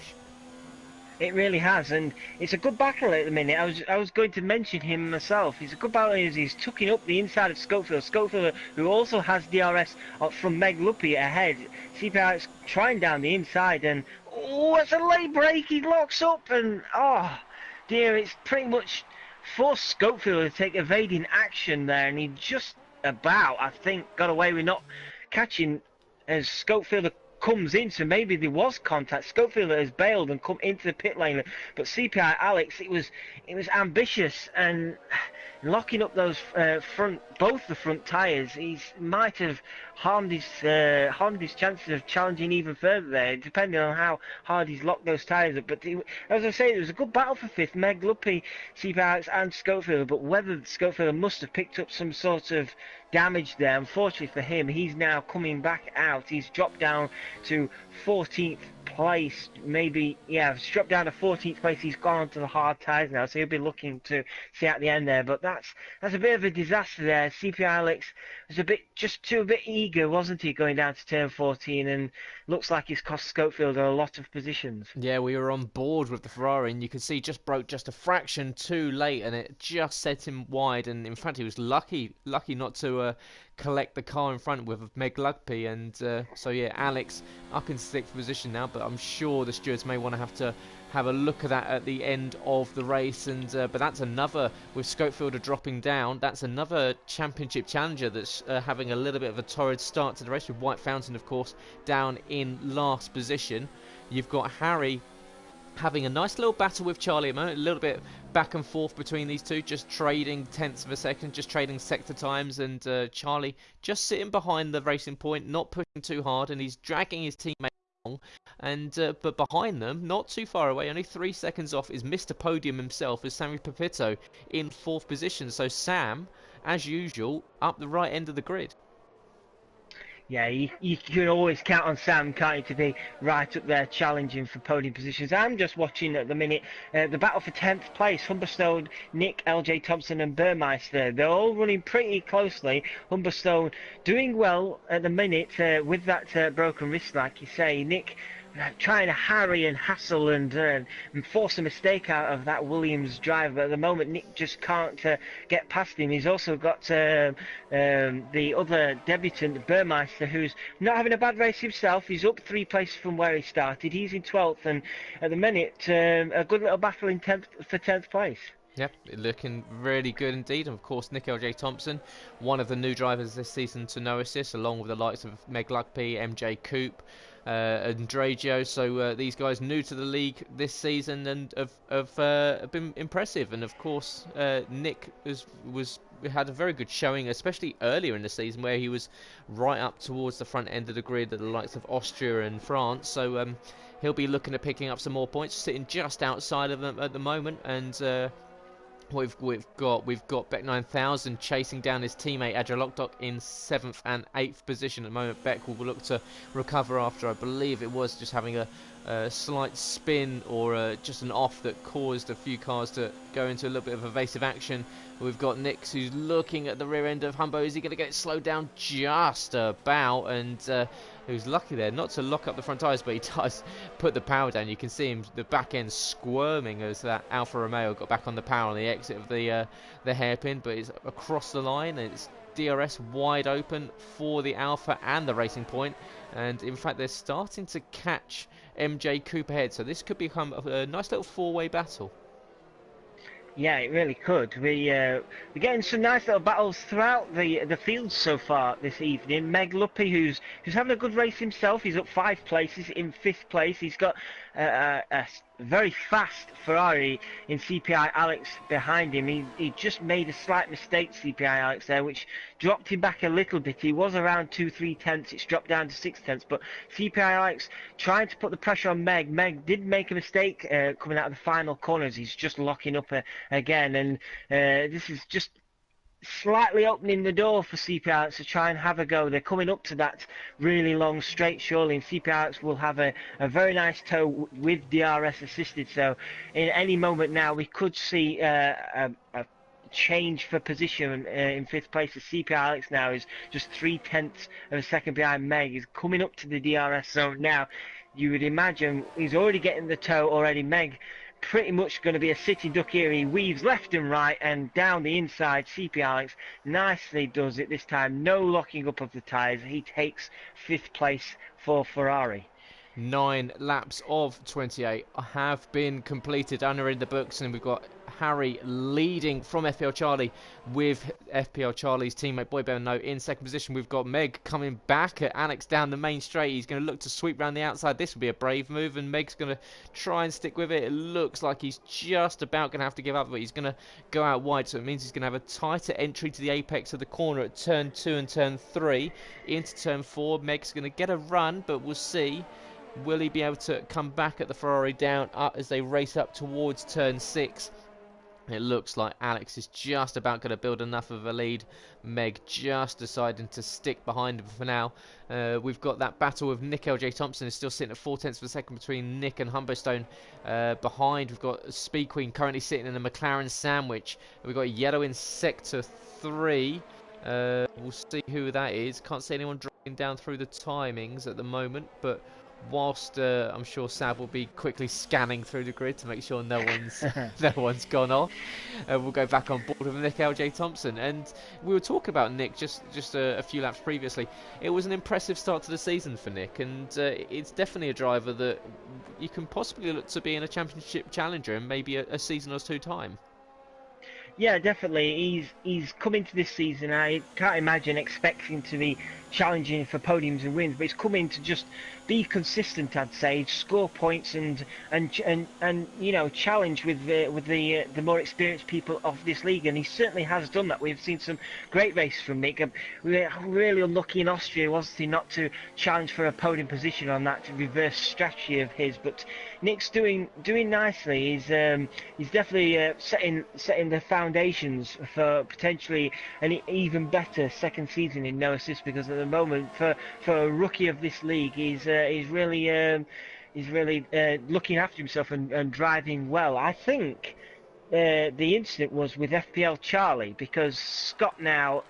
It really has, and it's a good battle at the minute. I was going to mention him myself. He's a good battle as he's tucking up the inside of Scopefield, who also has DRS from Meg Luppy ahead. CPI trying down the inside, and it's a late break. He locks up, and dear, it's pretty much forced Scopefield to take evading action there, and he just about, I think, got away with not catching as Scopefield comes in, so maybe there was contact. Scopefielder has bailed and come into the pit lane, but CPI Alex, it was ambitious, and locking up those both the front tyres, he might have harmed his chances of challenging even further there, depending on how hard he's locked those tyres up. But as I say, it was a good battle for 5th. Meg Luppy, CPI Alex and Scopefielder, but whether Scopefielder must have picked up some sort of damage there. Unfortunately for him, he's now coming back out. He's dropped down to 14th place, maybe, yeah, he's dropped down to 14th place. He's gone onto the hard tyres now, so he'll be looking to see at the end there. But that's a bit of a disaster there. CPI Alex was a bit eager, wasn't he, going down to turn 14, and looks like he's cost Scopefielder a lot of positions. Yeah, we were on board with the Ferrari, and you could see just broke just a fraction too late, and it just set him wide. And in fact, he was lucky not to collect the car in front with Meg Lugby, and so yeah, Alex up in 6th position now, but I'm sure the stewards may want to have a look at that at the end of the race. And but that's another, with Scopefielder dropping down, that's another championship challenger that's having a little bit of a torrid start to the race, with White Fountain of course down in last position. You've got Harry having a nice little battle with Charlie at the moment, a little bit back and forth between these two, just trading tenths of a second, just trading sector times, and Charlie just sitting behind the racing point, not pushing too hard, and he's dragging his teammate along. And but behind them, not too far away, only 3 seconds off, is Mr. Podium himself, is Sammy Pepito in 4th position. So Sam, as usual, up the right end of the grid. Yeah, you can always count on Sam, can't you, to be right up there challenging for podium positions. I'm just watching at the minute the battle for 10th place. Humberstone, Nick, LJ Thompson and Burmeister. They're all running pretty closely. Humberstone doing well at the minute with that broken wrist, like you say. Nick trying to harry and hassle and force a mistake out of that Williams driver, but at the moment Nick just can't get past him. He's also got the other debutant, Burmeister, who's not having a bad race himself. He's up 3 places from where he started. He's in 12th, and at the minute a good little battle in 10th for 10th place. Yep, looking really good indeed. And of course, Nick L.J. Thompson, one of the new drivers this season to no assist, along with the likes of Meg Lugby, MJ Coop, and Dragio. So these guys new to the league this season and have been impressive. And of course, Nick had a very good showing, especially earlier in the season where he was right up towards the front end of the grid at the likes of Austria and France. So he'll be looking at picking up some more points, sitting just outside of them at the moment. And we've got Beck 9000 chasing down his teammate Adjalokdok in 7th and 8th position at the moment. Beck will look to recover after, I believe it was just having a slight spin or just an off that caused a few cars to go into a little bit of evasive action. We've got Nix who's looking at the rear end of Humbo. Is he going to get it slowed down just about? And who's lucky there not to lock up the front tyres, but he does put the power down. You can see him, the back end squirming as that Alfa Romeo got back on the power on the exit of the hairpin, but it's across the line and it's DRS wide open for the Alfa and the Racing Point. And in fact, they're starting to catch MJ Cooper ahead, so this could become a nice little four-way battle. Yeah, it really could. We're getting some nice little battles throughout the fields so far this evening. Meg Luppy, who's having a good race himself. He's up 5 places in 5th place. He's got a very fast Ferrari in CPI Alex behind him. He just made a slight mistake, CPI Alex, there, which dropped him back a little bit. He was around 2-3 tenths. It's dropped down to 6 tenths. But CPI Alex trying to put the pressure on Meg. Meg did make a mistake coming out of the final corners. He's just locking up again. And this is just slightly opening the door for CPI to try and have a go. They're coming up to that really long straight, surely, and CPI will have a very nice tow with DRS assisted. So in any moment now we could see a change for position in 5th place. The CPI Alex now is just 3 tenths of a second behind Meg. He's coming up to the DRS zone now. You would imagine he's already getting the tow already. Meg pretty much going to be a sitting duck here. He weaves left and right and down the inside. CP Alex nicely does it this time. No locking up of the tyres. He takes 5th place for Ferrari. 9 laps of 28 have been completed and are in the books, and we've got Harry leading from FPL Charlie with FPL Charlie's teammate Boy Note in 2nd position. We've got Meg coming back at Alex down the main straight. He's going to look to sweep around the outside. This will be a brave move, and Meg's going to try and stick with it. It looks like he's just about going to have to give up, but he's going to go out wide, so it means he's going to have a tighter entry to the apex of the corner at turn 2 and turn 3. Into turn 4, Meg's going to get a run, but we'll see. Will he be able to come back at the Ferrari down up as they race up towards turn 6? It looks like Alex is just about going to build enough of a lead. Meg just deciding to stick behind him for now. We've got that battle with Nick L.J. Thompson is still sitting at 4 tenths of a second between Nick and Humberstone. Behind, we've got Speed Queen currently sitting in a McLaren sandwich. We've got Yellow in sector 3. We'll see who that is. Can't see anyone dropping down through the timings at the moment, but whilst I'm sure Sab will be quickly scanning through the grid to make sure no one's gone off. We'll go back on board with Nick L.J. Thompson, and we were talking about Nick just a few laps previously. It was an impressive start to the season for Nick, and it's definitely a driver that you can possibly look to be in a championship challenger in maybe a season or 2 time. Yeah, definitely. He's come into this season. I can't imagine expecting to be challenging for podiums and wins, but he's come in to just be consistent. I'd say score points and you know, challenge with the more experienced people of this league, and he certainly has done that. We've seen some great races from Nick. We were really unlucky in Austria, wasn't he, not to challenge for a podium position on that reverse strategy of his. But Nick's doing nicely. He's definitely setting the foundations for potentially an even better second season in no assist, because at the moment for a rookie of this league, he's really looking after himself and driving well. I think the incident was with FPL Charlie, because Scott now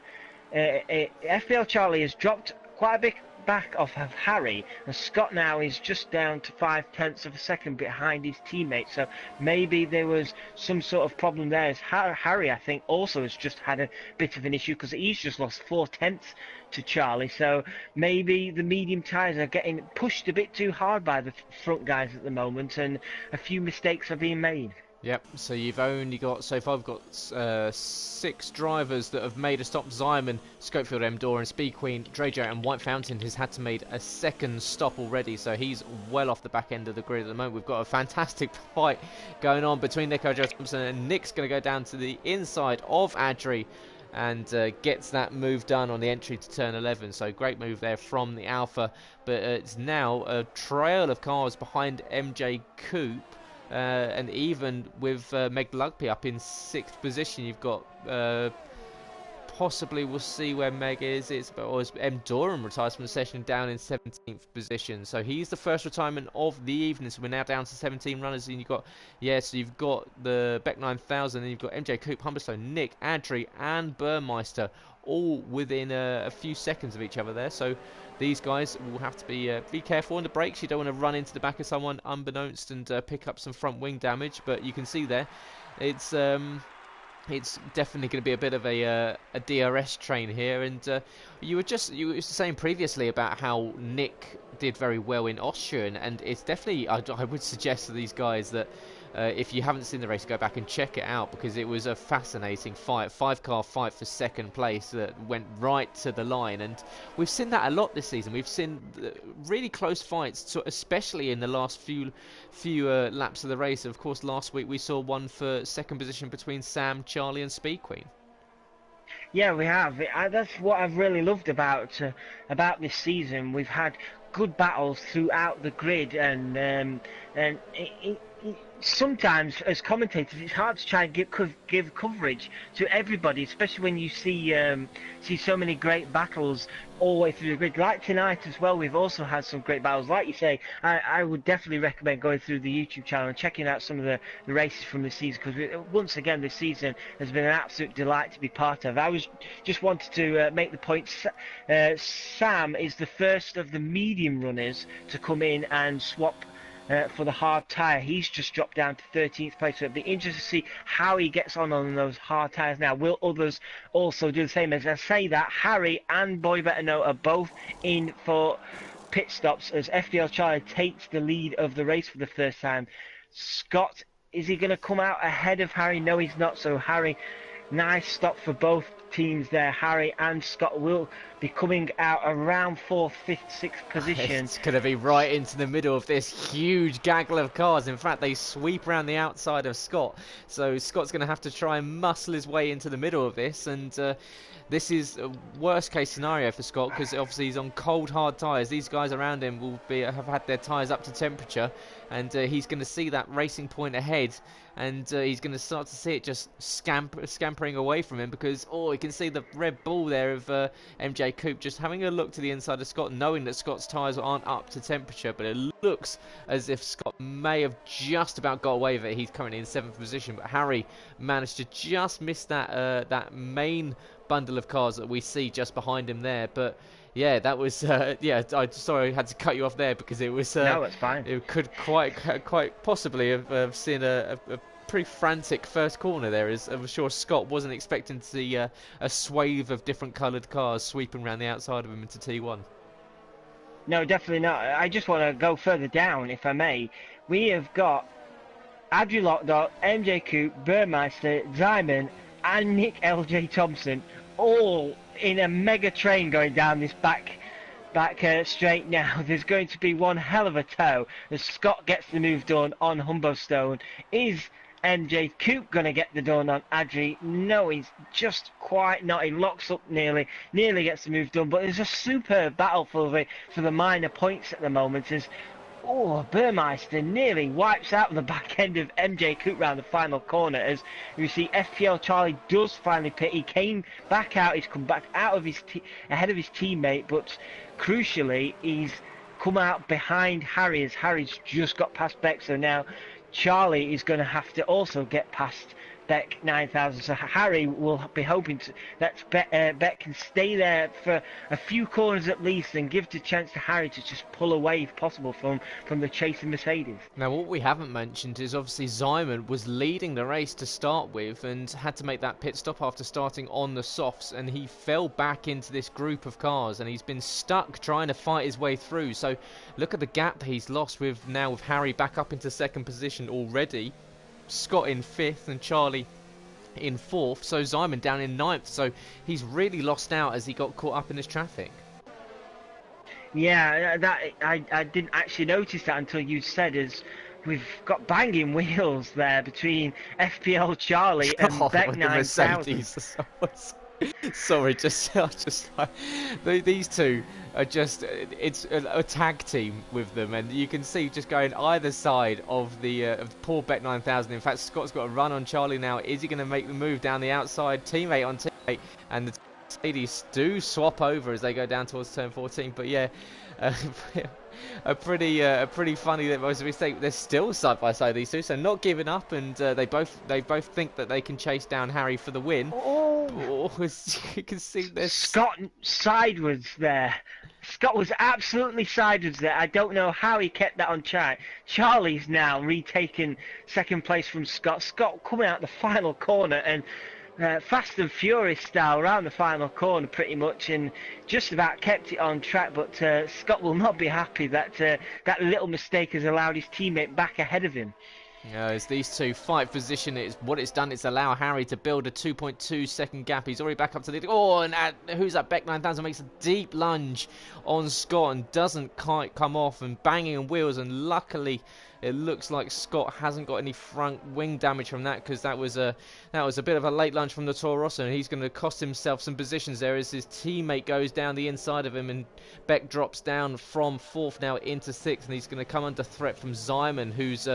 FPL Charlie has dropped quite a bit back off of Harry, and Scott now is just down to 5 tenths of a second behind his teammate. So maybe there was some sort of problem there, as Harry, I think, also has just had a bit of an issue, because he's just lost 4 tenths to Charlie. So maybe the medium tyres are getting pushed a bit too hard by the front guys at the moment, and a few mistakes are being made. Yep, so you've only got, so far I've got 6 drivers that have made a stop. Zyman, Scopefield, M. Doran, Speed Queen, Drejo and White Fountain has had to make a second stop already, so he's well off the back end of the grid at the moment. We've got a fantastic fight going on between Nico Thompson and Nick's going to go down to the inside of Adri and gets that move done on the entry to turn 11. So great move there from the Alpha, but it's now a trail of cars behind MJ Coupe. And even with Meg Lugby up in 6th position, you've got possibly, we'll see where Meg is. It's M. Durham retires from the session down in 17th position. So he's the first retirement of the evening. So we're now down to 17 runners. And you've got, so you've got the Beck 9000, and you've got MJ Coupe, Humberstone, Nick, Adri, and Burmeister, all within a few seconds of each other there. So these guys will have to be careful on the brakes. You don't want to run into the back of someone unbeknownst and pick up some front wing damage. But you can see there, it's definitely going to be a bit of a DRS train here. And you were saying previously about how Nick did very well in Austrian, and it's definitely, I would suggest to these guys that if you haven't seen the race, go back and check it out, because it was a fascinating fight. 5-car fight for second place that went right to the line, and we've seen that a lot this season. We've seen really close fights, especially in the last few laps of the race. Of course, last week we saw one for second position between Sam, Charlie and Speed Queen. Yeah, we have. That's what I've really loved about this season. We've had good battles throughout the grid, and sometimes as commentators it's hard to try and give coverage to everybody, especially when you see so many great battles all the way through the grid. Like tonight as well, we've also had some great battles. Like you say, I would definitely recommend going through the YouTube channel and checking out some of the races from the season, because once again this season has been an absolute delight to be part of. I just wanted to make the point, Sam is the first of the medium runners to come in and swap for the hard tyre. He's just dropped down to 13th place, so it'll be interesting to see how he gets on those hard tyres now. Will others also do the same? As I say that, Harry and Boy Better Know are both in for pit stops as FPL Charlie takes the lead of the race for the first time. Scott, is he going to come out ahead of Harry? No, he's not. So Harry, nice stop for both teams there. Harry and Scott will be coming out around 4th, 5th, 6th position. It's going to be right into the middle of this huge gaggle of cars. In fact, they sweep around the outside of Scott. So Scott's going to have to try and muscle his way into the middle of this. And this is a worst case scenario for Scott, because obviously he's on cold, hard tyres. These guys around him will have had their tyres up to temperature. And he's going to see that racing point ahead. And he's going to start to see it just scampering away from him, because you can see the Red Bull there of MJ Coupe just having a look to the inside of Scott, knowing that Scott's tyres aren't up to temperature. But it looks as if Scott may have just about got away with it. He's currently in 7th position, but Harry managed to just miss that main bundle of cars that we see just behind him there. But yeah, that was sorry, I had to cut you off there, because it was no, it's fine. It could quite possibly have seen a pretty frantic first corner there, as I'm sure Scott wasn't expecting to see a swathe of different coloured cars sweeping around the outside of him into T1. No, definitely not. I just want to go further down, if I may. We have got Adri Lockdot, MJ Coupe, Burmeister, Zyman and Nick LJ Thompson all in a mega train going down this back straight now. There's going to be one hell of a tow as Scott gets the move done on Humberstone. Is MJ Coupe going to get the done on Adri? No, he's just quite not. He locks up nearly gets the move done, but there's a superb battle for the minor points at the moment as Burmeister nearly wipes out the back end of MJ Coupe round the final corner. As you see, FPL Charlie does finally pit. He came back out. He's come back out of ahead of his teammate, but crucially, he's come out behind Harry as Harry's just got past Beck. So now Charlie is going to have to also get past Beck 9000. So Harry will be hoping that Beck can stay there for a few corners at least and give the chance to Harry to just pull away if possible from the chasing Mercedes. Now, what we haven't mentioned is obviously Zyman was leading the race to start with and had to make that pit stop after starting on the softs, and he fell back into this group of cars and he's been stuck trying to fight his way through. So look at the gap he's lost with Harry back up into second position already. Scott in 5th and Charlie in 4th, so Simon down in 9th, so he's really lost out as he got caught up in this traffic. Yeah, that I didn't actually notice that until you said, as we've got banging wheels there between FPL Charlie and Beck 9000. Sorry, these two are just, it's a tag team with them, and you can see just going either side of the of poor Beck 9000. In fact, Scott's got a run on Charlie now. Is he going to make the move down the outside, teammate on teammate, and the Mercedes do swap over as they go down towards turn 14. But yeah, a pretty funny that most of mistake. They're still side by side, these two, so not giving up, and they both think that they can chase down Harry for the win. Oh, you can see this. Scott sideways there. Scott was absolutely sideways there. I don't know how he kept that on track. Charlie's now retaken second place from Scott. Scott coming out the final corner and fast and furious style around the final corner pretty much, and just about kept it on track. But Scott will not be happy that that little mistake has allowed his teammate back ahead of him. As these two fight position, what it's done is allow Harry to build a 2.2 second gap. He's already back up to the... Oh, and who's that? Beck 9000 makes a deep lunge on Scott and doesn't quite come off, and banging on wheels, and luckily it looks like Scott hasn't got any front wing damage from that, because that was a bit of a late lunge from the Toro Rosso, and he's going to cost himself some positions there as his teammate goes down the inside of him, and Beck drops down from 4th now into 6th, and he's going to come under threat from Simon, who's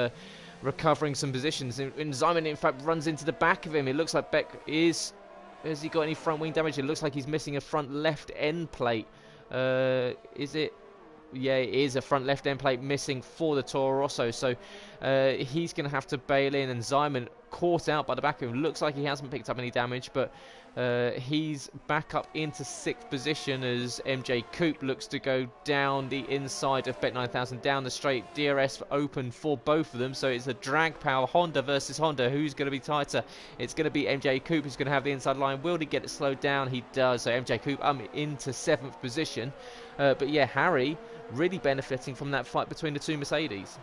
recovering some positions, and Simon in fact runs into the back of him. It looks like Beck has he got any front wing damage? It looks like he's missing a front left end plate. Is it? Yeah, it is a front left end plate missing for the Toro Rosso, so he's going to have to bail in, and Simon caught out by the back of him. Looks like he hasn't picked up any damage, but he's back up into 6th position as MJ Coupe looks to go down the inside of Bet 9000, down the straight. DRS open for both of them, so it's a drag power Honda versus Honda. Who's going to be tighter? It's going to be MJ Coupe who's going to have the inside line. Will he get it slowed down? He does, so MJ Coupe into 7th position. But yeah, Harry really benefiting from that fight between the two Mercedes.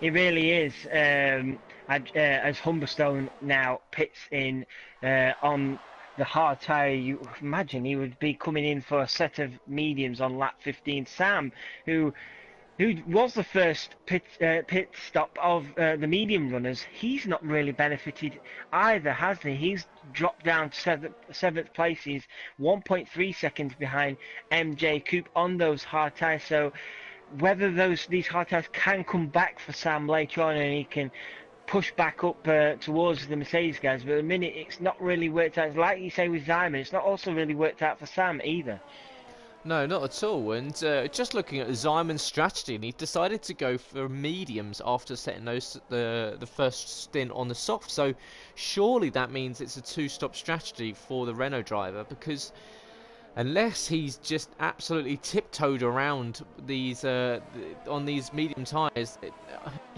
It really is. As Humberstone now pits in on the hard tyre, you imagine he would be coming in for a set of mediums on lap 15. Sam, who was the first pit stop of the medium runners, he's not really benefited either, has he? He's dropped down to 7th place. He's 1.3 seconds behind MJ Coupe on those hard tyres. So whether these hard tyres can come back for Sam later on and he can push back up towards the Mercedes guys, but at the minute it's not really worked out. It's like you say with Simon, it's not also really worked out for Sam either. No, not at all. And just looking at Simon's strategy, and he decided to go for mediums after setting the first stint on the soft. So surely that means it's a 2-stop strategy for the Renault driver, because unless he's just absolutely tiptoed around these on these medium tyres,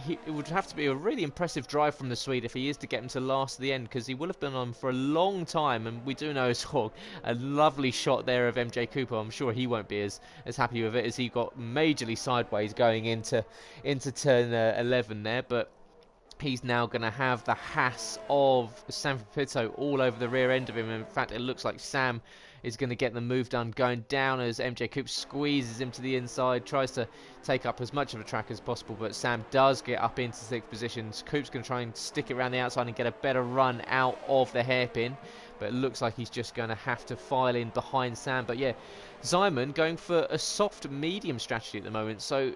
it would have to be a really impressive drive from the Swede if he is to get him to last the end, because he will have been on for a long time, and we do know as well a lovely shot there of MJ Cooper. I'm sure he won't be as happy with it, as he got majorly sideways going into turn 11 there, but he's now going to have the Haas of Sam Pipito all over the rear end of him. In fact, it looks like Sam is going to get the move done going down as MJ Coupe squeezes him to the inside, tries to take up as much of the track as possible, but Sam does get up into 6th position. Coupe's going to try and stick it around the outside and get a better run out of the hairpin, but it looks like he's just going to have to file in behind Sam. But yeah, Simon going for a soft medium strategy at the moment, so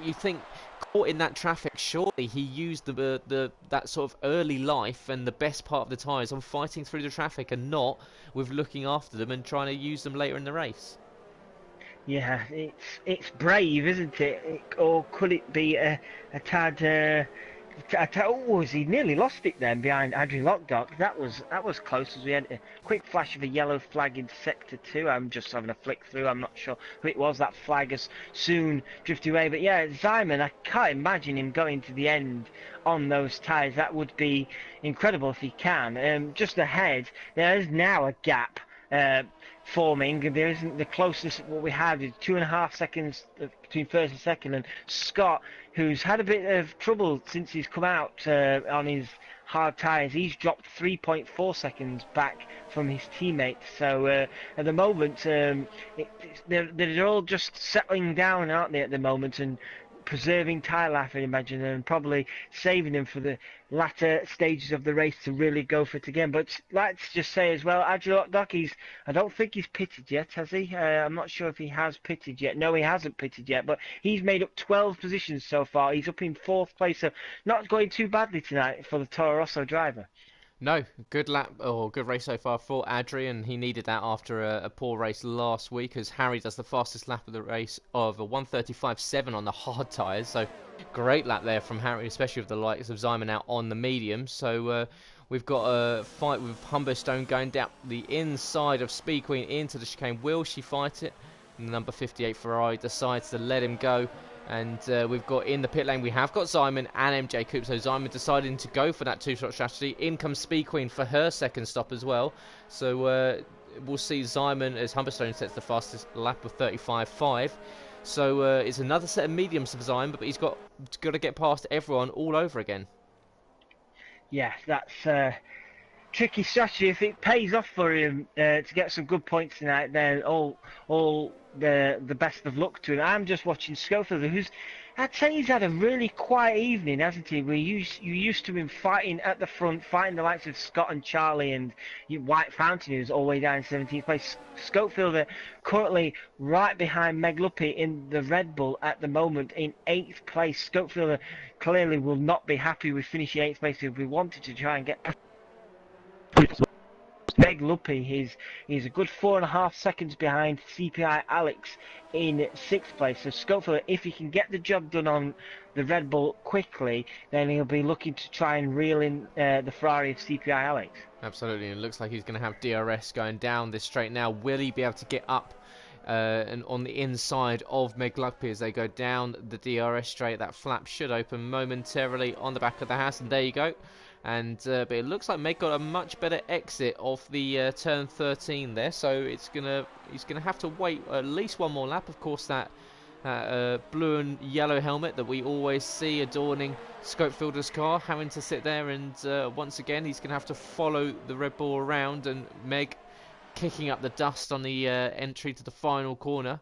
you think, caught in that traffic, surely he used that sort of early life and the best part of the tyres on fighting through the traffic, and not with looking after them and trying to use them later in the race. Yeah, it's brave, isn't it? Or could it be a tad... Oh, he nearly lost it then behind Adrian Lockdock. That was close, as we had a quick flash of a yellow flag in sector 2. I'm just having a flick through. I'm not sure who it was. That flag has soon drifted away. But yeah, Simon, I can't imagine him going to the end on those tyres. That would be incredible if he can. Just ahead, there is now a gap uh, forming. There isn't the closest what we had is 2.5 seconds between first and second, and Scott, who's had a bit of trouble since he's come out on his hard tyres, he's dropped 3.4 seconds back from his teammates. So at the moment, they're all just settling down, aren't they, at the moment, and preserving tyre life, I imagine, and probably saving them for the latter stages of the race to really go for it again. But let's just say as well, Adjulok, I don't think he's pitted yet, has he? I'm not sure if he has pitted yet. No, he hasn't pitted yet, but he's made up 12 positions so far. He's up in 4th place, so not going too badly tonight for the Toro Rosso driver. No, good lap or good race so far for Adrian. He needed that after a poor race last week, as Harry does the fastest lap of the race of a 1:35.7 on the hard tyres. So great lap there from Harry, especially with the likes of Zyman out on the mediums. So we've got a fight with Humberstone going down the inside of Speed Queen into the chicane. Will she fight it? And number 58 Ferrari decides to let him go. And we've got in the pit lane, we have got Zyman and MJ Coop. So Zyman deciding to go for that two-shot strategy. In comes Speed Queen for her second stop as well. So we'll see Zyman as Humberstone sets the fastest lap of 35.5. So it's another set of mediums for Zyman, but he's got to get past everyone all over again. Yeah, that's tricky strategy. If it pays off for him to get some good points tonight, then all the best of luck to him. I'm just watching Schofield, who's, I'd say he's had a really quiet evening, hasn't he? You used to him fighting at the front, fighting the likes of Scott and Charlie and White Fountain, who's all the way down in 17th place. Schofield currently right behind Meg Luppy in the Red Bull at the moment in 8th place. Schofield clearly will not be happy with finishing 8th place. He'll be wanting to try and get Meg Luppy. He's a good 4.5 seconds behind CPI Alex in 6th place. So Schofield, if he can get the job done on the Red Bull quickly, then he'll be looking to try and reel in the Ferrari of CPI Alex. Absolutely, it looks like he's going to have DRS going down this straight now. Will he be able to get up and on the inside of Meg Luppy as they go down the DRS straight? That flap should open momentarily on the back of the house, and there you go. And but it looks like Meg got a much better exit off the turn 13 there, so he's gonna have to wait at least one more lap. Of course, that blue and yellow helmet that we always see adorning Scopefielder's car, having to sit there, and once again he's gonna have to follow the Red Bull around, and Meg kicking up the dust on the entry to the final corner.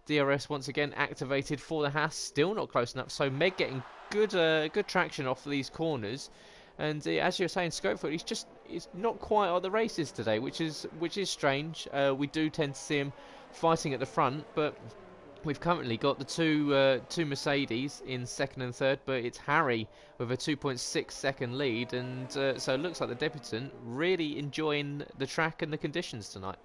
DRS once again activated for the Haas, still not close enough. So Meg getting good traction off of these corners. And as you're saying, Scopefield, he's not quite on the races today, which is strange. We do tend to see him fighting at the front, but we've currently got the two Mercedes in 2nd and 3rd, but it's Harry with a 2.6 second lead, and so it looks like the debutant really enjoying the track and the conditions tonight.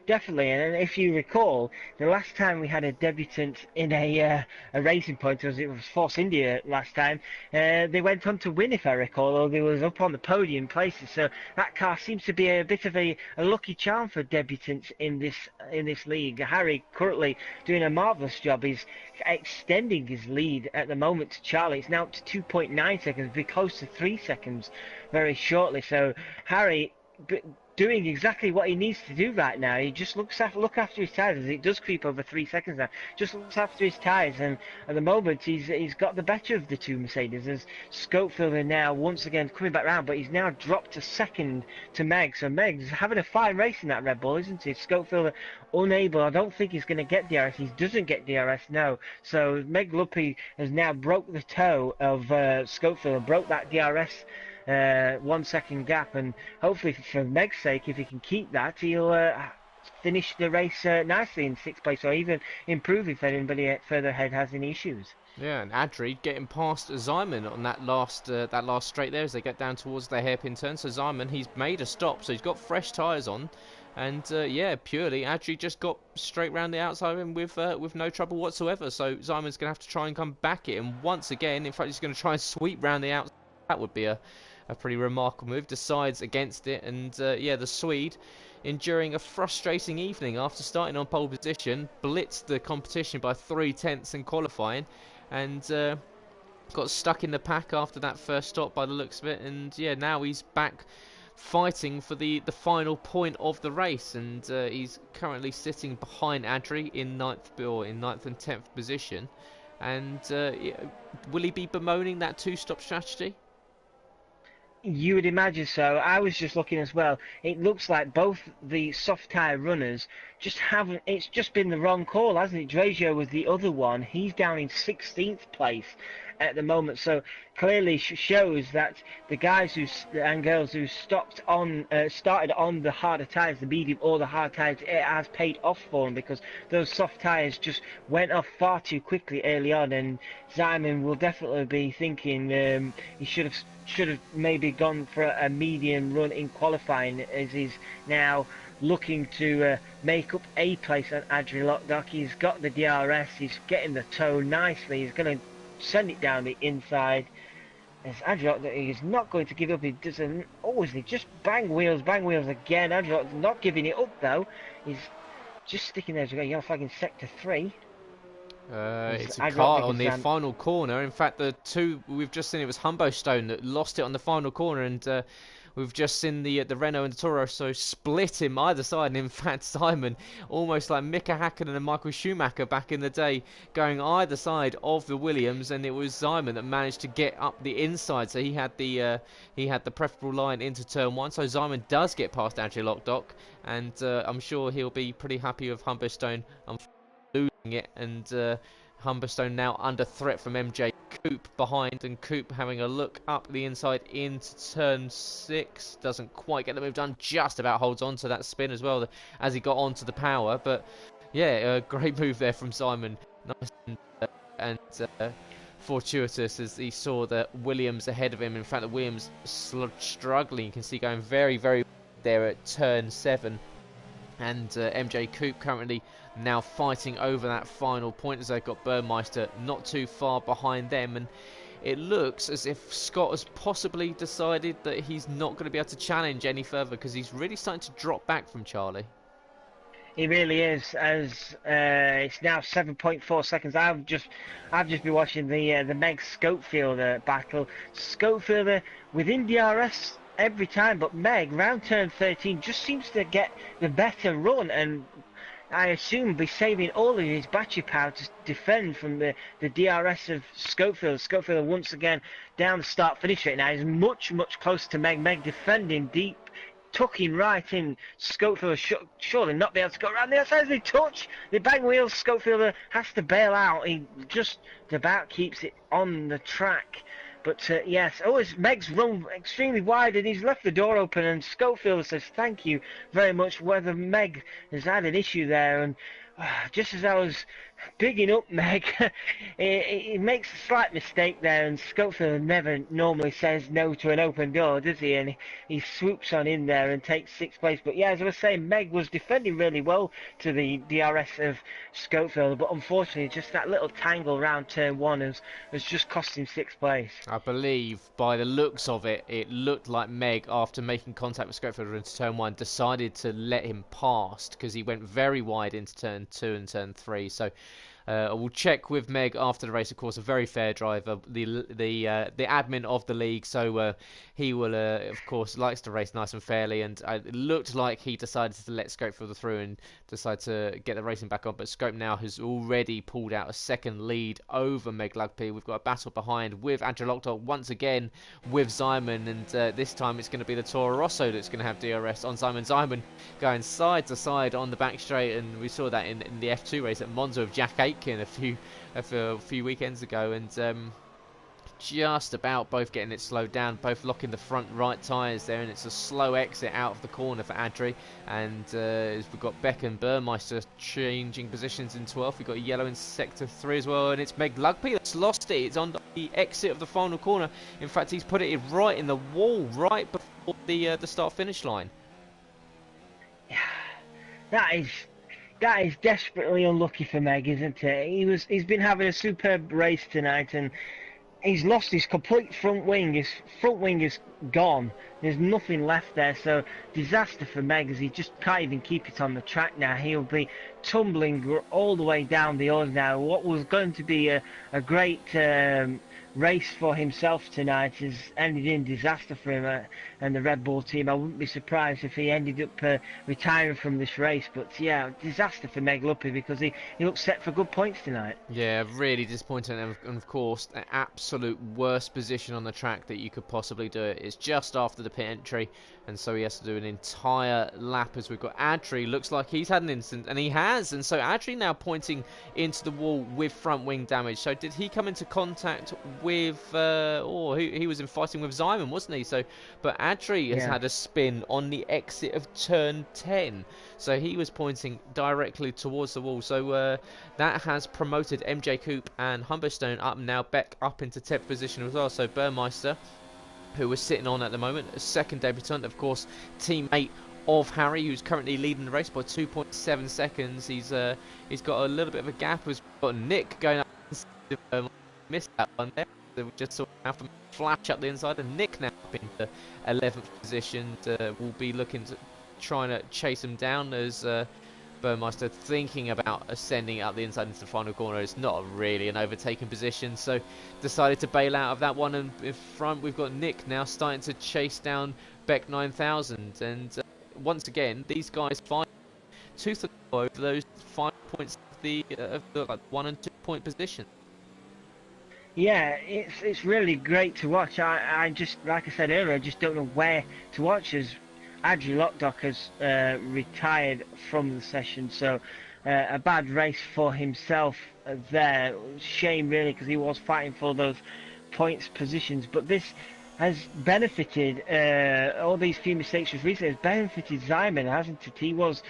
Definitely, and if you recall, the last time we had a debutant in a racing point, it was Force India last time. They went on to win, if I recall, or they was up on the podium places. So that car seems to be a bit of a lucky charm for debutants in this league. Harry currently doing a marvellous job. He's extending his lead at the moment to Charlie. It's now up to 2.9 seconds, be close to 3 seconds very shortly. So Harry doing exactly what he needs to do right now. He just look after his tyres, as it does creep over 3 seconds now. Just looks after his tyres, and at the moment he's got the better of the two Mercedes, as Scopefield now once again coming back round, but he's now dropped to second to Meg. So Meg's having a fine race in that Red Bull, isn't he? Scopefield unable, I don't think he's going to get DRS. He doesn't get DRS, no. So Meg Luppy has now broke the toe of Scopefield, broke that DRS 1 second gap, and hopefully for Meg's sake, if he can keep that, he'll finish the race nicely in 6th place, or even improve if anybody further ahead has any issues. Yeah, and Adri getting past Zyman on that last straight there as they get down towards the hairpin turn. So Zyman, he's made a stop, so he's got fresh tyres on, and yeah, purely Adri just got straight round the outside of him with no trouble whatsoever. So Zyman's going to have to try and come back it, and once again, in fact, he's going to try and sweep round the outside. That would be a pretty remarkable move. Decides against it, and yeah, the Swede, enduring a frustrating evening after starting on pole position, blitzed the competition by 3/10 in qualifying, and got stuck in the pack after that first stop by the looks of it. And yeah, now he's back fighting for the final point of the race, and he's currently sitting behind Adri in ninth and 10th position. And will he be bemoaning that two-stop strategy? You would imagine so. I was just looking as well. It looks like both the soft tyre runners just haven't. It's just been the wrong call, hasn't it? Drazio was the other one. He's down in 16th place at the moment. So clearly shows that the guys and girls who started on the harder tyres, the medium or the hard tyres, it has paid off for them, because those soft tyres just went off far too quickly early on. And Simon will definitely be thinking he should have maybe gone for a medium run in qualifying, as he's now looking to make up a place on Adri Lockdock. He's got the DRS, he's getting the toe nicely, he's going to send it down the inside. As Adri Lockdock, he's not going to give up. He doesn't always, he just bang wheels again. Adri Lockdock not giving it up though. He's just sticking there. He's got a yellow flag in sector 3. It's a car on the final corner. In fact, the two we've just seen, it was Humbo Stone that lost it on the final corner, and we've just seen the Renault and the Toro so split him either side. And in fact, Simon, almost like Mika Hakkinen and Michael Schumacher back in the day, going either side of the Williams, and it was Simon that managed to get up the inside. So he had the preferable line into turn 1. So Simon does get past Adri Lockdock, and I'm sure he'll be pretty happy with Humbo Stone losing it, and Humberstone now under threat from MJ Coop behind, and Coop having a look up the inside into turn 6, doesn't quite get the move done, just about holds on to that spin as well as he got onto the power. But yeah, a great move there from Simon, nice and fortuitous, as he saw the Williams ahead of him. In fact, the Williams struggling, you can see going very, very there at turn 7. And MJ Coop currently now fighting over that final point, as they've got Burmeister not too far behind them. And it looks as if Scott has possibly decided that he's not going to be able to challenge any further, because he's really starting to drop back from Charlie. He really is, as it's now 7.4 seconds. I've just been watching the Meg Scopefield battle. Scopefield within DRS every time, but Meg round turn 13 just seems to get the better run, and I assume be saving all of his battery power to defend from the DRS of Scopefield. Scopefield once again down the start finish right now. He's much closer to Meg. Meg defending deep, tucking right in. Scopefield surely not be able to go around the outside as they touch the bang wheels. Scopefield has to bail out. He just about keeps it on the track. But yes, Meg's run extremely wide, and he's left the door open, and Schofield says thank you very much. Whether Meg has had an issue there, and just as I was bigging up Meg, he makes a slight mistake there, and Schofield never normally says no to an open door, does he? And he swoops on in there and takes 6th place. But yeah, as I was saying, Meg was defending really well to the DRS of Schofield, but unfortunately just that little tangle round turn 1 has just cost him 6th place. I believe by the looks of it, it looked like Meg, after making contact with Schofield into turn 1, decided to let him past, because he went very wide into turn 2 and turn 3. So we'll check with Meg after the race. Of course, a very fair driver, the admin of the league, so he will of course likes to race nice and fairly, and it looked like he decided to let Scopefield through and decide to get the racing back on. But Scope now has already pulled out a second lead over Meg Lugby. We've got a battle behind with Adri Lockdock once again with Simon, and this time it's going to be the Toro Rosso that's going to have DRS on Simon. Simon going side to side on the back straight, and we saw that in the F2 race at Monza with Jack Aitken a few weekends ago, and just about both getting it slowed down, both locking the front right tyres there, and it's a slow exit out of the corner for Adri. And we've got Beck and Burmeister changing positions in 12th. We've got a yellow in sector 3 as well, and it's Meg Lugby that's lost it. It's on the exit of the final corner. In fact, he's put it right in the wall right before the start finish line. That is desperately unlucky for Meg, isn't it? He's been having a superb race tonight, and he's lost his complete front wing. His front wing is gone. There's nothing left there, so disaster for Meg, as he just can't even keep it on the track now. He'll be tumbling all the way down the Oars now. What was going to be a great race for himself tonight has ended in disaster for him. and the Red Bull team. I wouldn't be surprised if he ended up retiring from this race. But yeah, disaster for Meg Luppy, because he looks set for good points tonight. Yeah, really disappointing, and of course, the absolute worst position on the track that you could possibly do it is just after the pit entry, and so he has to do an entire lap. As we've got Adri, looks like he's had an incident, and he has, and so Adri now pointing into the wall with front wing damage. So did he come into contact with, he was in fighting with Simon, wasn't he? So, but Adri has had a spin on the exit of turn 10, so he was pointing directly towards the wall. So that has promoted MJ Coupe and Humberstone up, now Beck up into 10th position as well. So Burmeister, who was sitting on at the moment, a second debutant, of course, teammate of Harry, who's currently leading the race by 2.7 seconds. He's got a little bit of a gap. We've got Nick going up, missed that one there. So we just saw Alpha flash up the inside, and Nick now up into 11th position. We'll be looking to trying to chase him down as Burmeister thinking about ascending up the inside into the final corner. It's not really an overtaken position, so decided to bail out of that one. And in front we've got Nick now starting to chase down Beck 9000, and once again these guys fight tooth and nail over those 5 points of the like 1 and 2 point position. Yeah, it's really great to watch. I just, like I said earlier, I just don't know where to watch, as Adri Lockdock has retired from the session, so a bad race for himself there. Shame really, because he was fighting for those points positions, but this has benefited, all these few mistakes we've recently has benefited Simon, hasn't it? He was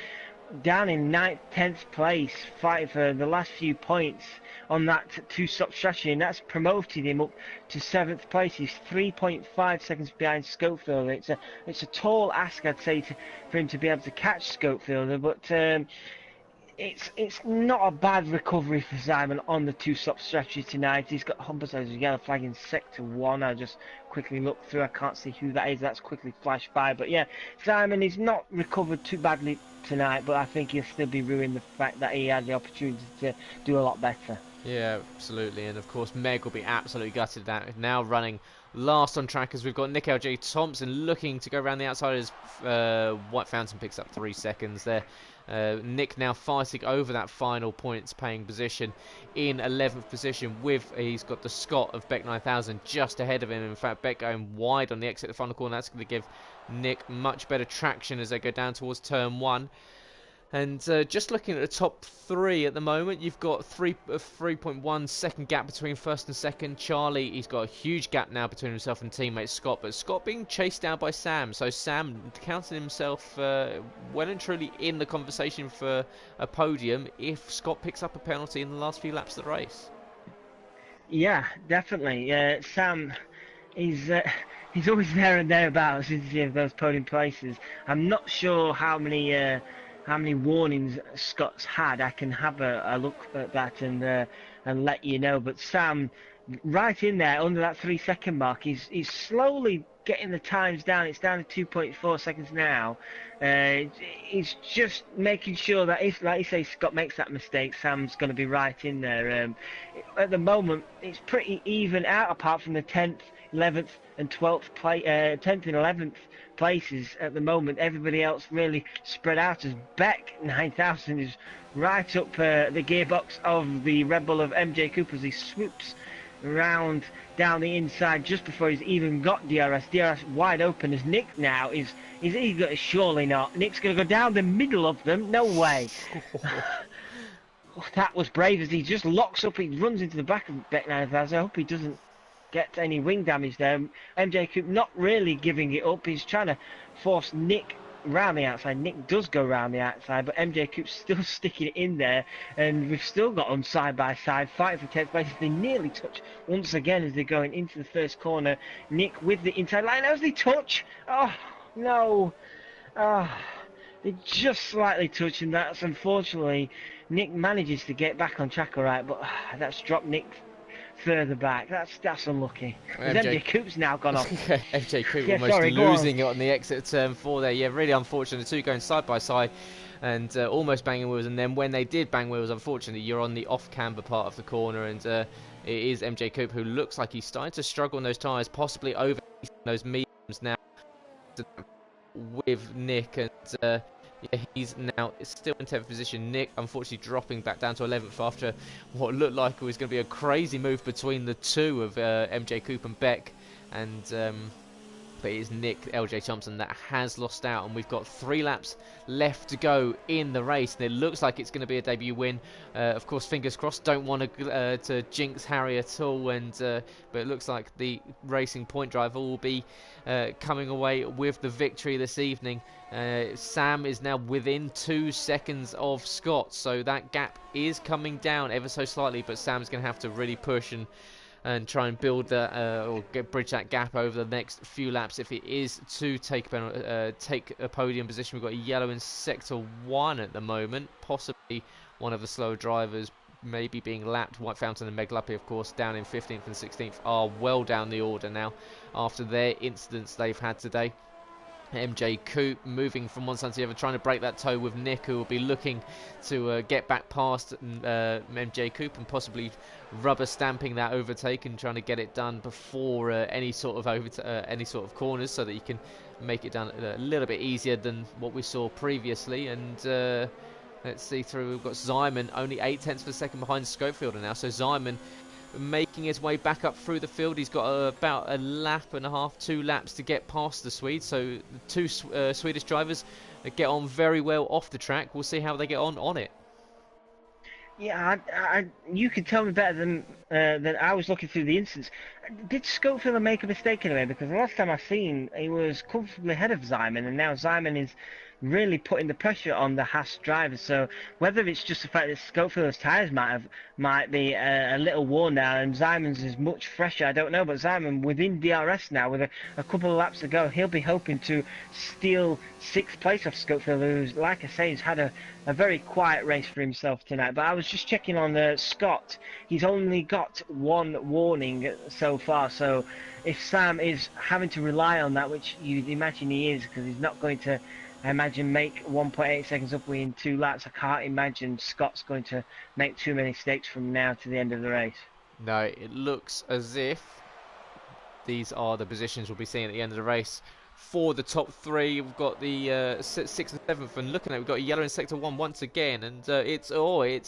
down in 9th, 10th place, fighting for the last few points on that two-stop strategy, and that's promoted him up to 7th place. He's 3.5 seconds behind Schofield. It's a tall ask, I'd say, for him to be able to catch Schofield, but it's not a bad recovery for Simon on the two-stop strategy tonight. He's got Humberside yellow flag in sector 1. I just quickly looked through. I can't see who that is. That's quickly flashed by. But yeah, Simon is not recovered too badly tonight, but I think he'll still be ruining the fact that he had the opportunity to do a lot better. Yeah, absolutely. And of course Meg will be absolutely gutted that now running last on track, as we've got Nick L.J. Thompson looking to go around the outside as White Fountain picks up 3 seconds there. Nick now fighting over that final points paying position in 11th position, with he's got the Scott of Beck 9000 just ahead of him. In fact, Beck going wide on the exit of the final corner. That's going to give Nick much better traction as they go down towards turn 1. And just looking at the top 3 at the moment, you've got 3.1 second gap between first and second. Charlie, he's got a huge gap now between himself and teammate Scott, but Scott being chased down by Sam. So Sam counting himself well and truly in the conversation for a podium if Scott picks up a penalty in the last few laps of the race. Yeah, definitely. Sam, he's always there and thereabouts, isn't he, of those podium places. I'm not sure how many warnings Scott's had. I can have a look at that and let you know. But Sam, right in there under that 3 second mark, he's slowly getting the times down. It's down to 2.4 seconds now. He's just making sure that if, like you say, Scott makes that mistake, Sam's going to be right in there. At the moment, it's pretty even out, apart from the 10th, 11th and 12th 10th and 11th places at the moment. Everybody else really spread out, as Beck 9000 is right up the gearbox of the Red Bull of MJ Coupe as he swoops around down the inside just before he's even got DRS. DRS wide open as Nick now is eager. Surely not. Nick's going to go down the middle of them. No way. That was brave as he just locks up. He runs into the back of Beck 9000. I hope he doesn't get any wing damage there. MJ Coupe not really giving it up. He's trying to force Nick round the outside. Nick does go round the outside, but MJ Coupe's still sticking it in there, and we've still got them side by side fighting for 10th place. They nearly touch once again as they're going into the first corner. Nick with the inside line as they touch. Oh no, they just slightly touch, and that's unfortunately Nick manages to get back on track alright, but that's dropped Nick further back. That's unlucky. MJ Coupe's now gone off. MJ Coupe almost losing it on the exit of turn 4 there. Yeah, really unfortunate. The two going side by side and almost banging wheels. And then when they did bang wheels, unfortunately, you're on the off-camber part of the corner, and it is MJ Coupe who looks like he's starting to struggle on those tyres, possibly over those mediums now. with Nick, and yeah, he's now still in 10th position. Nick, unfortunately, dropping back down to 11th after what looked like it was going to be a crazy move between the two of MJ Coupe and Beck, and but it is Nick LJ Thompson that has lost out, and we've got 3 laps left to go in the race, and it looks like it's going to be a debut win. Of course, fingers crossed. Don't want to jinx Harry at all, and but it looks like the Racing Point driver will be coming away with the victory this evening. Sam is now within 2 seconds of Scott, so that gap is coming down ever so slightly, but Sam's going to have to really push and try and build that or bridge that gap over the next few laps if it is to take a podium position. We've got a yellow in sector 1 at the moment, possibly one of the slower drivers maybe being lapped. White Fountain and Meg Luppy, of course, down in 15th and 16th, are well down the order now after their incidents they've had today. MJ Coupe moving from one side to the other, trying to break that toe with Nick, who will be looking to get back past MJ Coupe and possibly rubber stamping that overtake and trying to get it done before any sort of corners, so that you can make it done a little bit easier than what we saw previously. And let's see through. We've got Simon only 0.8 of a second behind Schofielder now, so Simon making his way back up through the field. He's got about a lap and a half, 2 laps to get past the Swedes. So the 2 Swedish drivers get on very well off the track. We'll see how they get on it. Yeah, you can tell me better than I was looking through the instance. Did Schofield make a mistake anyway? Because the last time I seen, he was comfortably ahead of Simon, and now Simon is really putting the pressure on the Haas driver. So whether it's just the fact that Schofield's tyres might be a little worn down and Simon's is much fresher, I don't know. But Simon within DRS now with a couple of laps to go, he'll be hoping to steal 6th place off Schofield, who's, like I say, has had a very quiet race for himself tonight. But I was just checking on Scott. He's only got 1 warning so far, so if Sam is having to rely on that, which you'd imagine he is, because he's not going to, I imagine, make 1.8 seconds up in 2 laps. I can't imagine Scott's going to make too many mistakes from now to the end of the race. No, it looks as if these are the positions we'll be seeing at the end of the race. For the top 3, we've got the 6th and 7th, and looking at it, we've got a yellow in sector 1 once again, and it's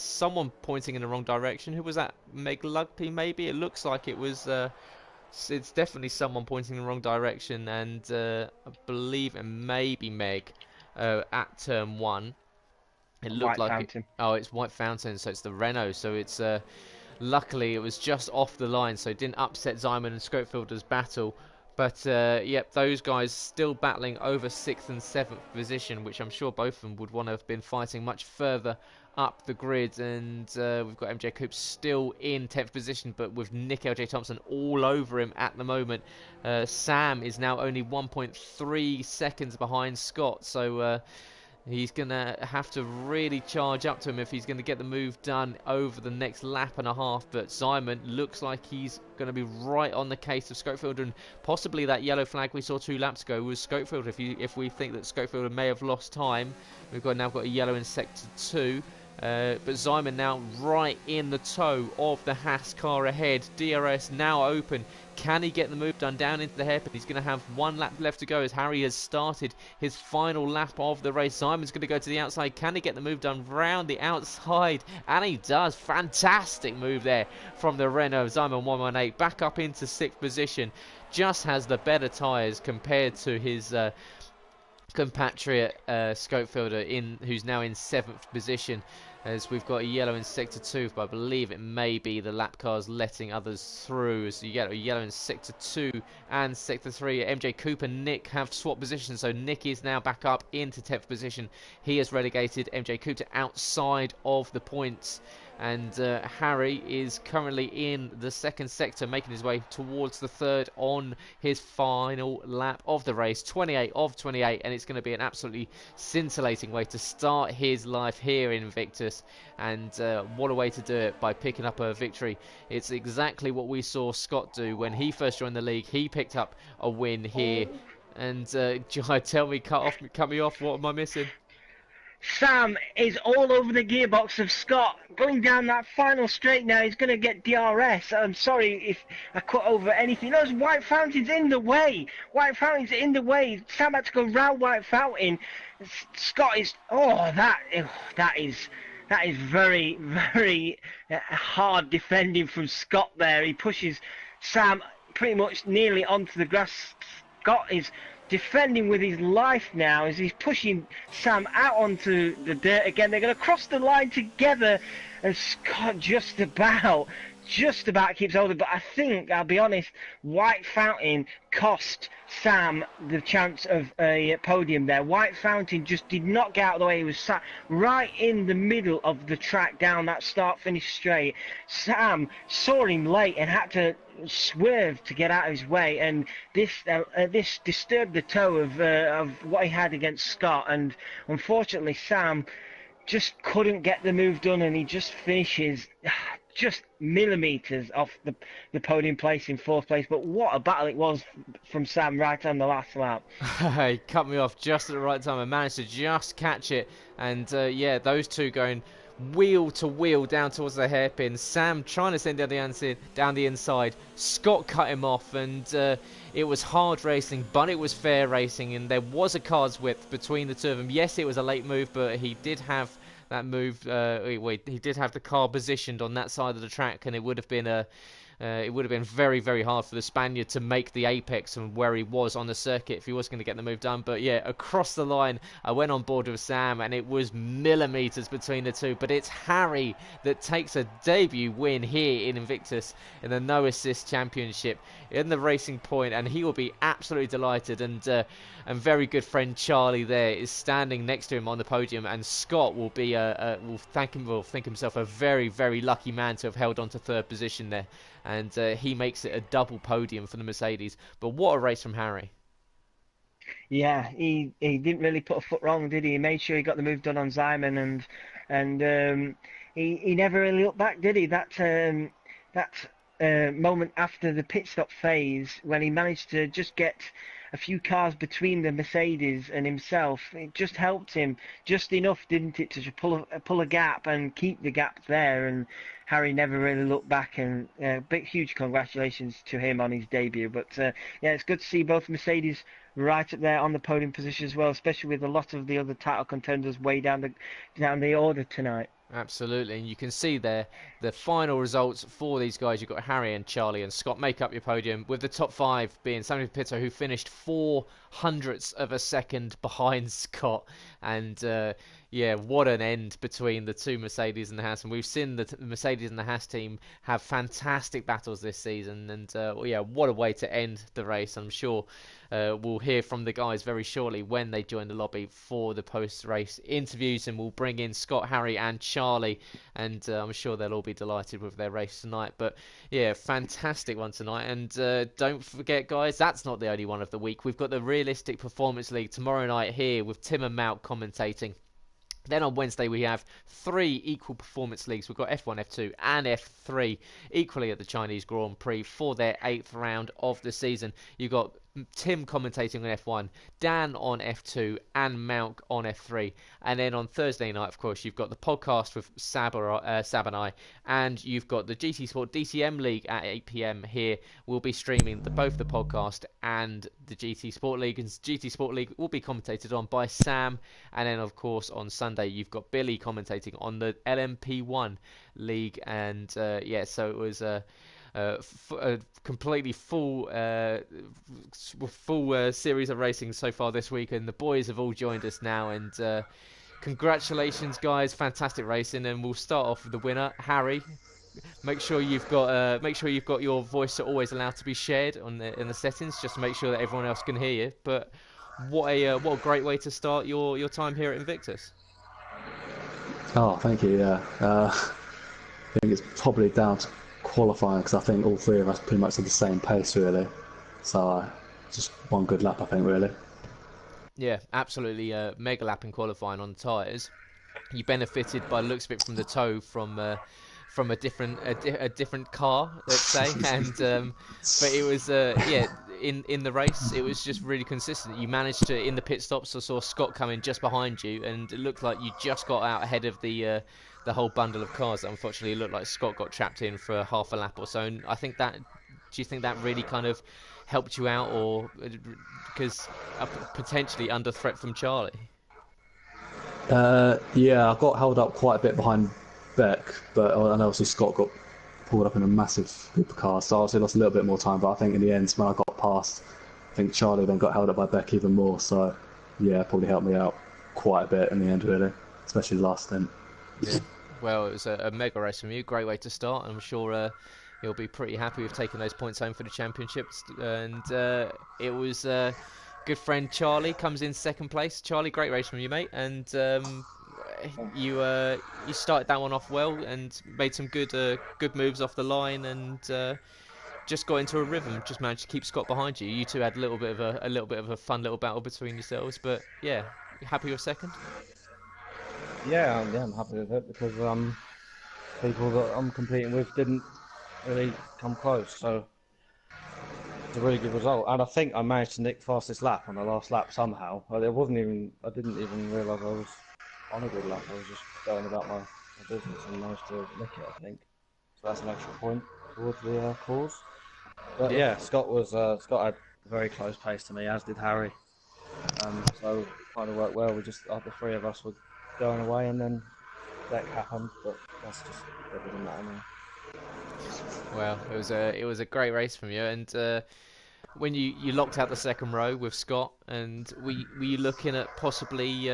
someone pointing in the wrong direction. Who was that? Meg Luppy, maybe? It looks like it was. It's definitely someone pointing in the wrong direction, and I believe it may be Meg at turn 1. It looked like Fountain. It's White Fountain, so it's the Renault. So it's luckily it was just off the line, so it didn't upset Simon and Schofielder's battle. But yep, those guys still battling over 6th and 7th position, which I'm sure both of them would want to have been fighting much further up the grid. And we've got MJ Coupe still in 10th position, but with Nick LJ Thompson all over him at the moment. Sam is now only 1.3 seconds behind Scott, so he's going to have to really charge up to him if he's going to get the move done over the next lap and a half. But Simon looks like he's going to be right on the case of Schofield, and possibly that yellow flag we saw 2 laps ago was Schofield. If we think that Schofield may have lost time, we've now got a yellow in sector 2. But Simon now right in the toe of the Haas car ahead. DRS now open. Can he get the move done down into the hairpin? He's going to have 1 lap left to go as Harry has started his final lap of the race. Simon's going to go to the outside. Can he get the move done round the outside? And he does. Fantastic move there from the Renault. Simon 118 back up into 6th position. Just has the better tyres compared to his compatriot Schofielder, who's now in 7th position, as we've got a yellow in sector 2, but I believe it may be the lap cars letting others through. So you get a yellow in sector 2 and sector 3. MJ Coupe and Nick have swapped positions, so Nick is now back up into 10th position. He has relegated MJ Coupe to outside of the points, and Harry is currently in the 2nd sector, making his way towards the 3rd on his final lap of the race. 28 of 28, and it's going to be an absolutely scintillating way to start his life here in Invictus. And what a way to do it, by picking up a victory. It's exactly what we saw Scott do when he first joined the league. He picked up a win here. And Jai, tell me, cut me off, what am I missing? Sam is all over the gearbox of Scott. Going down that final straight now, he's going to get DRS. I'm sorry if I cut over anything. No, White Fountain's in the way. White Fountain's in the way. Sam had to go round White Fountain. Scott is... that is very, very hard defending from Scott there. He pushes Sam pretty much nearly onto the grass. Scott is defending with his life now as he's pushing Sam out onto the dirt again. They're going to cross the line together, and Scott just about keeps holding. But I think, I'll be honest, White Fountain cost Sam the chance of a podium there. White Fountain just did not get out of the way. He was sat right in the middle of the track down that start-finish straight. Sam saw him late and had to swerve to get out of his way, and this disturbed the toe of what he had against Scott, and unfortunately Sam just couldn't get the move done, and he just finishes just millimetres off the podium place in 4th place. But what a battle it was from Sam right on the last lap. He cut me off just at the right time. I managed to just catch it, and yeah, those two going wheel to wheel down towards the hairpin. Sam trying to send down the inside. Scott cut him off, and it was hard racing, but it was fair racing, and there was a car's width between the two of them. Yes, it was a late move, but he did have that move. He did have the car positioned on that side of the track, and it would have been very, very hard for the Spaniard to make the apex from where he was on the circuit if he was going to get the move done. But yeah, across the line, I went on board with Sam, and it was millimetres between the two. But it's Harry that takes a debut win here in Invictus in the No Assist Championship in the Racing Point, and he will be absolutely delighted. And very good friend Charlie there is standing next to him on the podium, and Scott will be will think himself a very, very lucky man to have held on to 3rd position there. And he makes it a double podium for the Mercedes. But what a race from Harry. Yeah, he didn't really put a foot wrong, did he? He made sure he got the move done on Simon, and he never really looked back, did he? That moment after the pit stop phase, when he managed to just get a few cars between the Mercedes and himself, it just helped him just enough, didn't it, to pull a gap and keep the gap there. And Harry never really looked back, and huge congratulations to him on his debut. But yeah, it's good to see both Mercedes right up there on the podium position as well, especially with a lot of the other title contenders way down the order tonight. Absolutely, and you can see there the final results for these guys. You've got Harry and Charlie and Scott make up your podium, with the top 5 being Samuel Pitto, who finished 0.04 of a second behind Scott. And yeah, what an end between the two Mercedes and the Haas. And we've seen the Mercedes and the Haas team have fantastic battles this season. And well, yeah, what a way to end the race. I'm sure we'll hear from the guys very shortly when they join the lobby for the post-race interviews, and we'll bring in Scott, Harry and Charlie, and I'm sure they'll all be delighted with their race tonight. But yeah, fantastic one tonight. And don't forget, guys, that's not the only one of the week. We've got the Realistic Performance League tomorrow night here with Tim and Malc commentating. Then on Wednesday we have 3 equal performance leagues. We've got F1, F2 and F3 equally at the Chinese Grand Prix for their 8th round of the season. You've got Tim commentating on F1, Dan on F2 and Malc on F3. And then on Thursday night, of course, you've got the podcast with Sab and I, and you've got the GT Sport DTM League at 8 PM here. We'll be streaming both the podcast and the GT Sport League, and GT Sport League will be commentated on by Sam. And then, of course, on Sunday, you've got Billy commentating on the LMP1 League. And yeah, so it was a completely full series of racing so far this week, and the boys have all joined us now. And congratulations, guys! Fantastic racing, and we'll start off with the winner, Harry. Make sure you've got your voice always allowed to be shared in the settings, just to make sure that everyone else can hear you. But what a great way to start your time here at Invictus. Oh, thank you. Yeah, I think it's probably down to qualifying, because I think all 3 of us pretty much at the same pace, really. So just one good lap, I think, really. Yeah, absolutely. Mega lap in qualifying on the tyres. You benefited by the looks of it from the toe from a different car, let's say. And but it was yeah, in the race. It was just really consistent. You managed to, in the pit stops, I saw Scott coming just behind you, and it looked like you just got out ahead of the whole bundle of cars. Unfortunately, it looked like Scott got trapped in for half a lap or so. And I think that, do you think that really kind of helped you out, or because potentially under threat from Charlie? Yeah, I got held up quite a bit behind Beck, but and obviously Scott got pulled up in a massive group of cars, so I obviously lost a little bit more time. But I think in the end, when I got past, I think Charlie then got held up by Beck even more. So yeah, it probably helped me out quite a bit in the end, really, especially the last stint. Yeah. Well, it was a mega race from you. Great way to start. I'm sure you'll be pretty happy with taking those points home for the championships. And it was good friend Charlie comes in second place. Charlie, great race from you, mate. And you started that one off well and made some good moves off the line, and just got into a rhythm. Just managed to keep Scott behind you. You two had a little bit of a fun little battle between yourselves. But yeah, happy with second. Yeah, I'm happy with it because people that I'm competing with didn't really come close, so it's a really good result. And I think I managed to nick fastest lap on the last lap somehow. I didn't even realise I was on a good lap. I was just going about my business and managed to nick it, I think. So that's an extra point towards the cause. But yeah, Scott had a very close pace to me, as did Harry. So it kind of worked well. The three of us were going away, and then that happened. But that's just it doesn't matter now. Well, it was a great race from you, and when you locked out the second row with Scott, and were you looking at possibly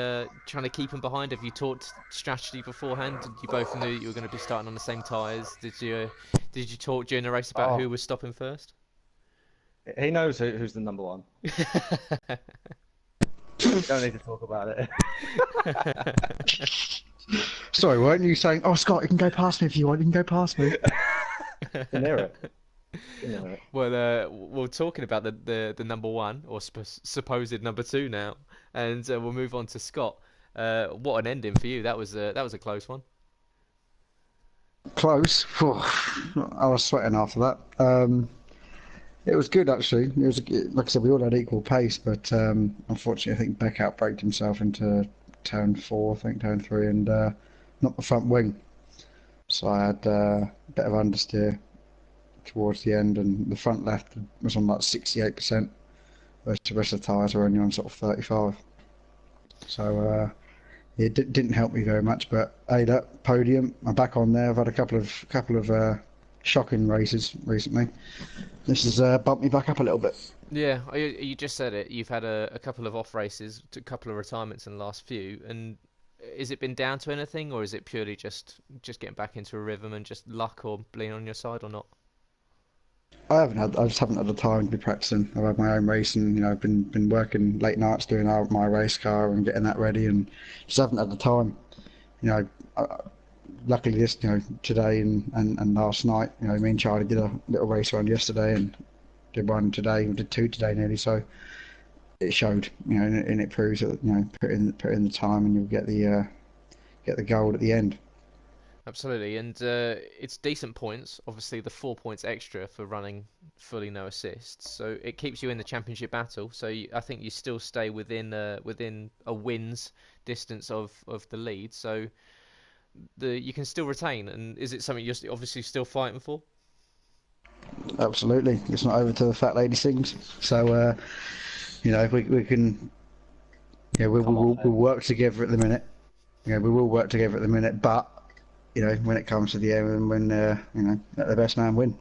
trying to keep him behind? Have you talked strategy beforehand? You both knew you were going to be starting on the same tyres. Did you talk during the race about who was stopping first? He knows who's the number one. You don't need to talk about it. Sorry, weren't you saying, "Oh, Scott, you can go past me if you want. You can go past me." Can hear it. Well, talking about the number one or supposed number two now, and we'll move on to Scott. What an ending for you! That was a close one. Close. I was sweating after that. It was good actually. It was, like I said, we all had equal pace, but unfortunately, I think Beck outbraked himself into turn 4, I think turn 3, and knocked the front wing. So I had a bit of understeer towards the end, and the front left was on like 68%, whereas the rest of the tyres were only on sort of 35. So it didn't help me very much. But hey, that podium, I'm back on there. I've had a couple of shocking races recently. This has bumped me back up a little bit. Yeah, you just said it. You've had a couple of off races, a couple of retirements in the last few, and has it been down to anything, or is it purely just getting back into a rhythm and just luck or being on your side, or not? I just haven't had the time to be practicing. I've had my own race, and I've been working late nights doing my race car and getting that ready, and just haven't had the time. Luckily today and last night, me and Charlie did a little race around yesterday and did one today. We did 2 today nearly, so it showed, and it proves that put in the time and you'll get the gold at the end. Absolutely, and it's decent points. Obviously, the 4 points extra for running fully no assists, so it keeps you in the championship battle. So I think you still stay within a wins distance of the lead. So you can still retain. And is it something you're obviously still fighting for? Absolutely, it's not over till the fat lady sings. So if we can, we'll work together at the minute. We will work together at the minute, but when it comes to the end, when let the best man win.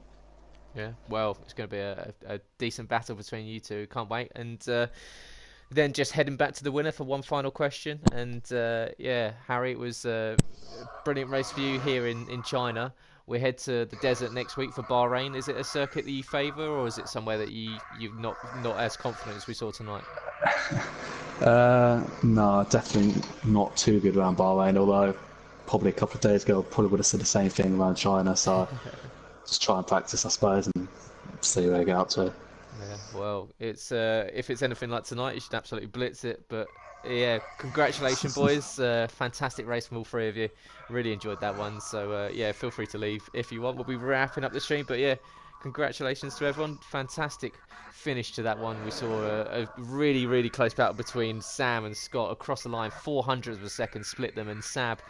Yeah, well, it's going to be a decent battle between you two. Can't wait. And then just heading back to the winner for one final question. And Harry, it was a brilliant race for you here in China. We head to the desert next week for Bahrain. Is it a circuit that you favour, or is it somewhere that you're not as confident as we saw tonight? No, definitely not too good around Bahrain, although probably a couple of days ago probably would have said the same thing around China, so just try and practice, I suppose, and see where I get up to. Yeah, well, it's if it's anything like tonight, you should absolutely blitz it. But yeah, congratulations, boys! Fantastic race from all three of you. Really enjoyed that one. So feel free to leave if you want. We'll be wrapping up the stream, but yeah, congratulations to everyone. Fantastic finish to that one. We saw a really, really close battle between Sam and Scott across the line. 400th of a second split them, and Sab,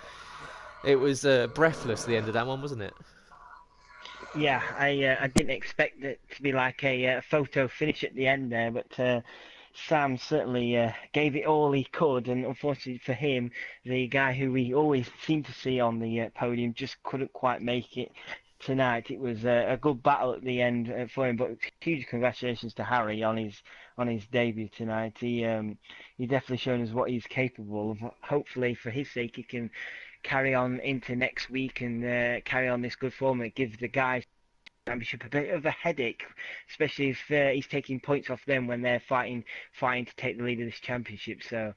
it was breathless the end of that one, wasn't it? Yeah, I didn't expect it to be like a photo finish at the end there, but Sam certainly gave it all he could, and unfortunately for him, the guy who we always seem to see on the podium just couldn't quite make it tonight. It was a good battle at the end for him, but huge congratulations to Harry on his debut tonight. He definitely shown us what he's capable of. Hopefully, for his sake, he can carry on into next week and carry on this good form. It gives the guys championship a bit of a headache, especially if he's taking points off them when they're fighting to take the lead of this championship. So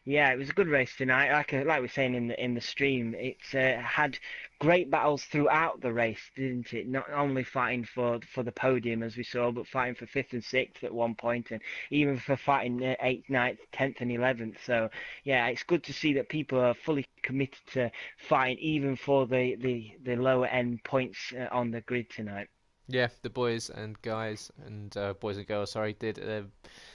yeah, it was a good race tonight. Like we're saying in the stream, it's had great battles throughout the race, didn't it? Not only fighting for the podium as we saw, but fighting for 5th and 6th at one point, and even for fighting 8th, 9th, 10th, and 11th. So yeah, it's good to see that people are fully committed to fighting even for the lower end points on the grid tonight. Yeah, the boys and guys and boys and girls, sorry, did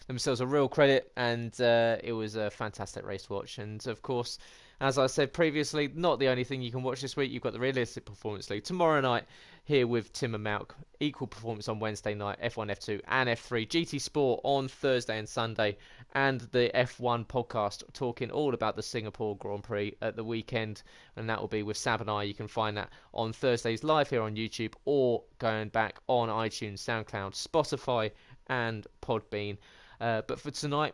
themselves a real credit, and it was a fantastic race to watch. And of course, as I said previously, not the only thing you can watch this week. You've got the Realistic Performance League tomorrow night here with Tim and Malc. Equal performance on Wednesday night, F1, F2 and F3. GT Sport on Thursday and Sunday, and the F1 podcast talking all about the Singapore Grand Prix at the weekend, and that will be with Sab and I. You can find that on Thursdays live here on YouTube, or going back on iTunes, SoundCloud, Spotify and Podbean. But for tonight,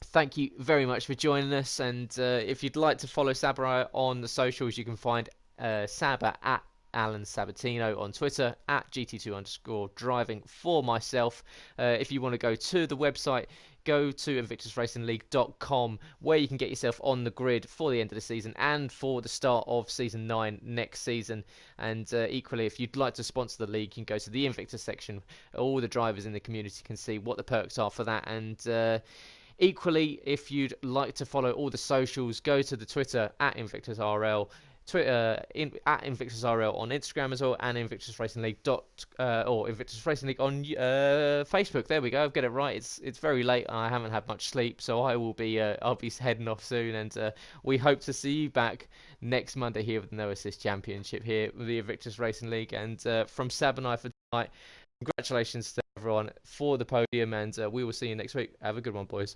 thank you very much for joining us, and if you'd like to follow Sabra on the socials, you can find Sabba at Alan Sabatino on Twitter, at GT2_driving for myself. If you want to go to the website, go to invictusracingleague.com, where you can get yourself on the grid for the end of the season and for the start of season 9 next season. And equally, if you'd like to sponsor the league, you can go to the Invictus section. All the drivers in the community can see what the perks are for that. And equally, if you'd like to follow all the socials, go to the Twitter at InvictusRL, Twitter at InvictusRL on Instagram as well, and Invictus Racing League or Invictus Racing League on Facebook. There we go. I've got it right. It's very late and I haven't had much sleep, so I'll be heading off soon, and we hope to see you back next Monday here with the No Assist Championship here with the Invictus Racing League. And from Sab and I for tonight, congratulations to everyone for the podium, and we will see you next week. Have a good one, boys.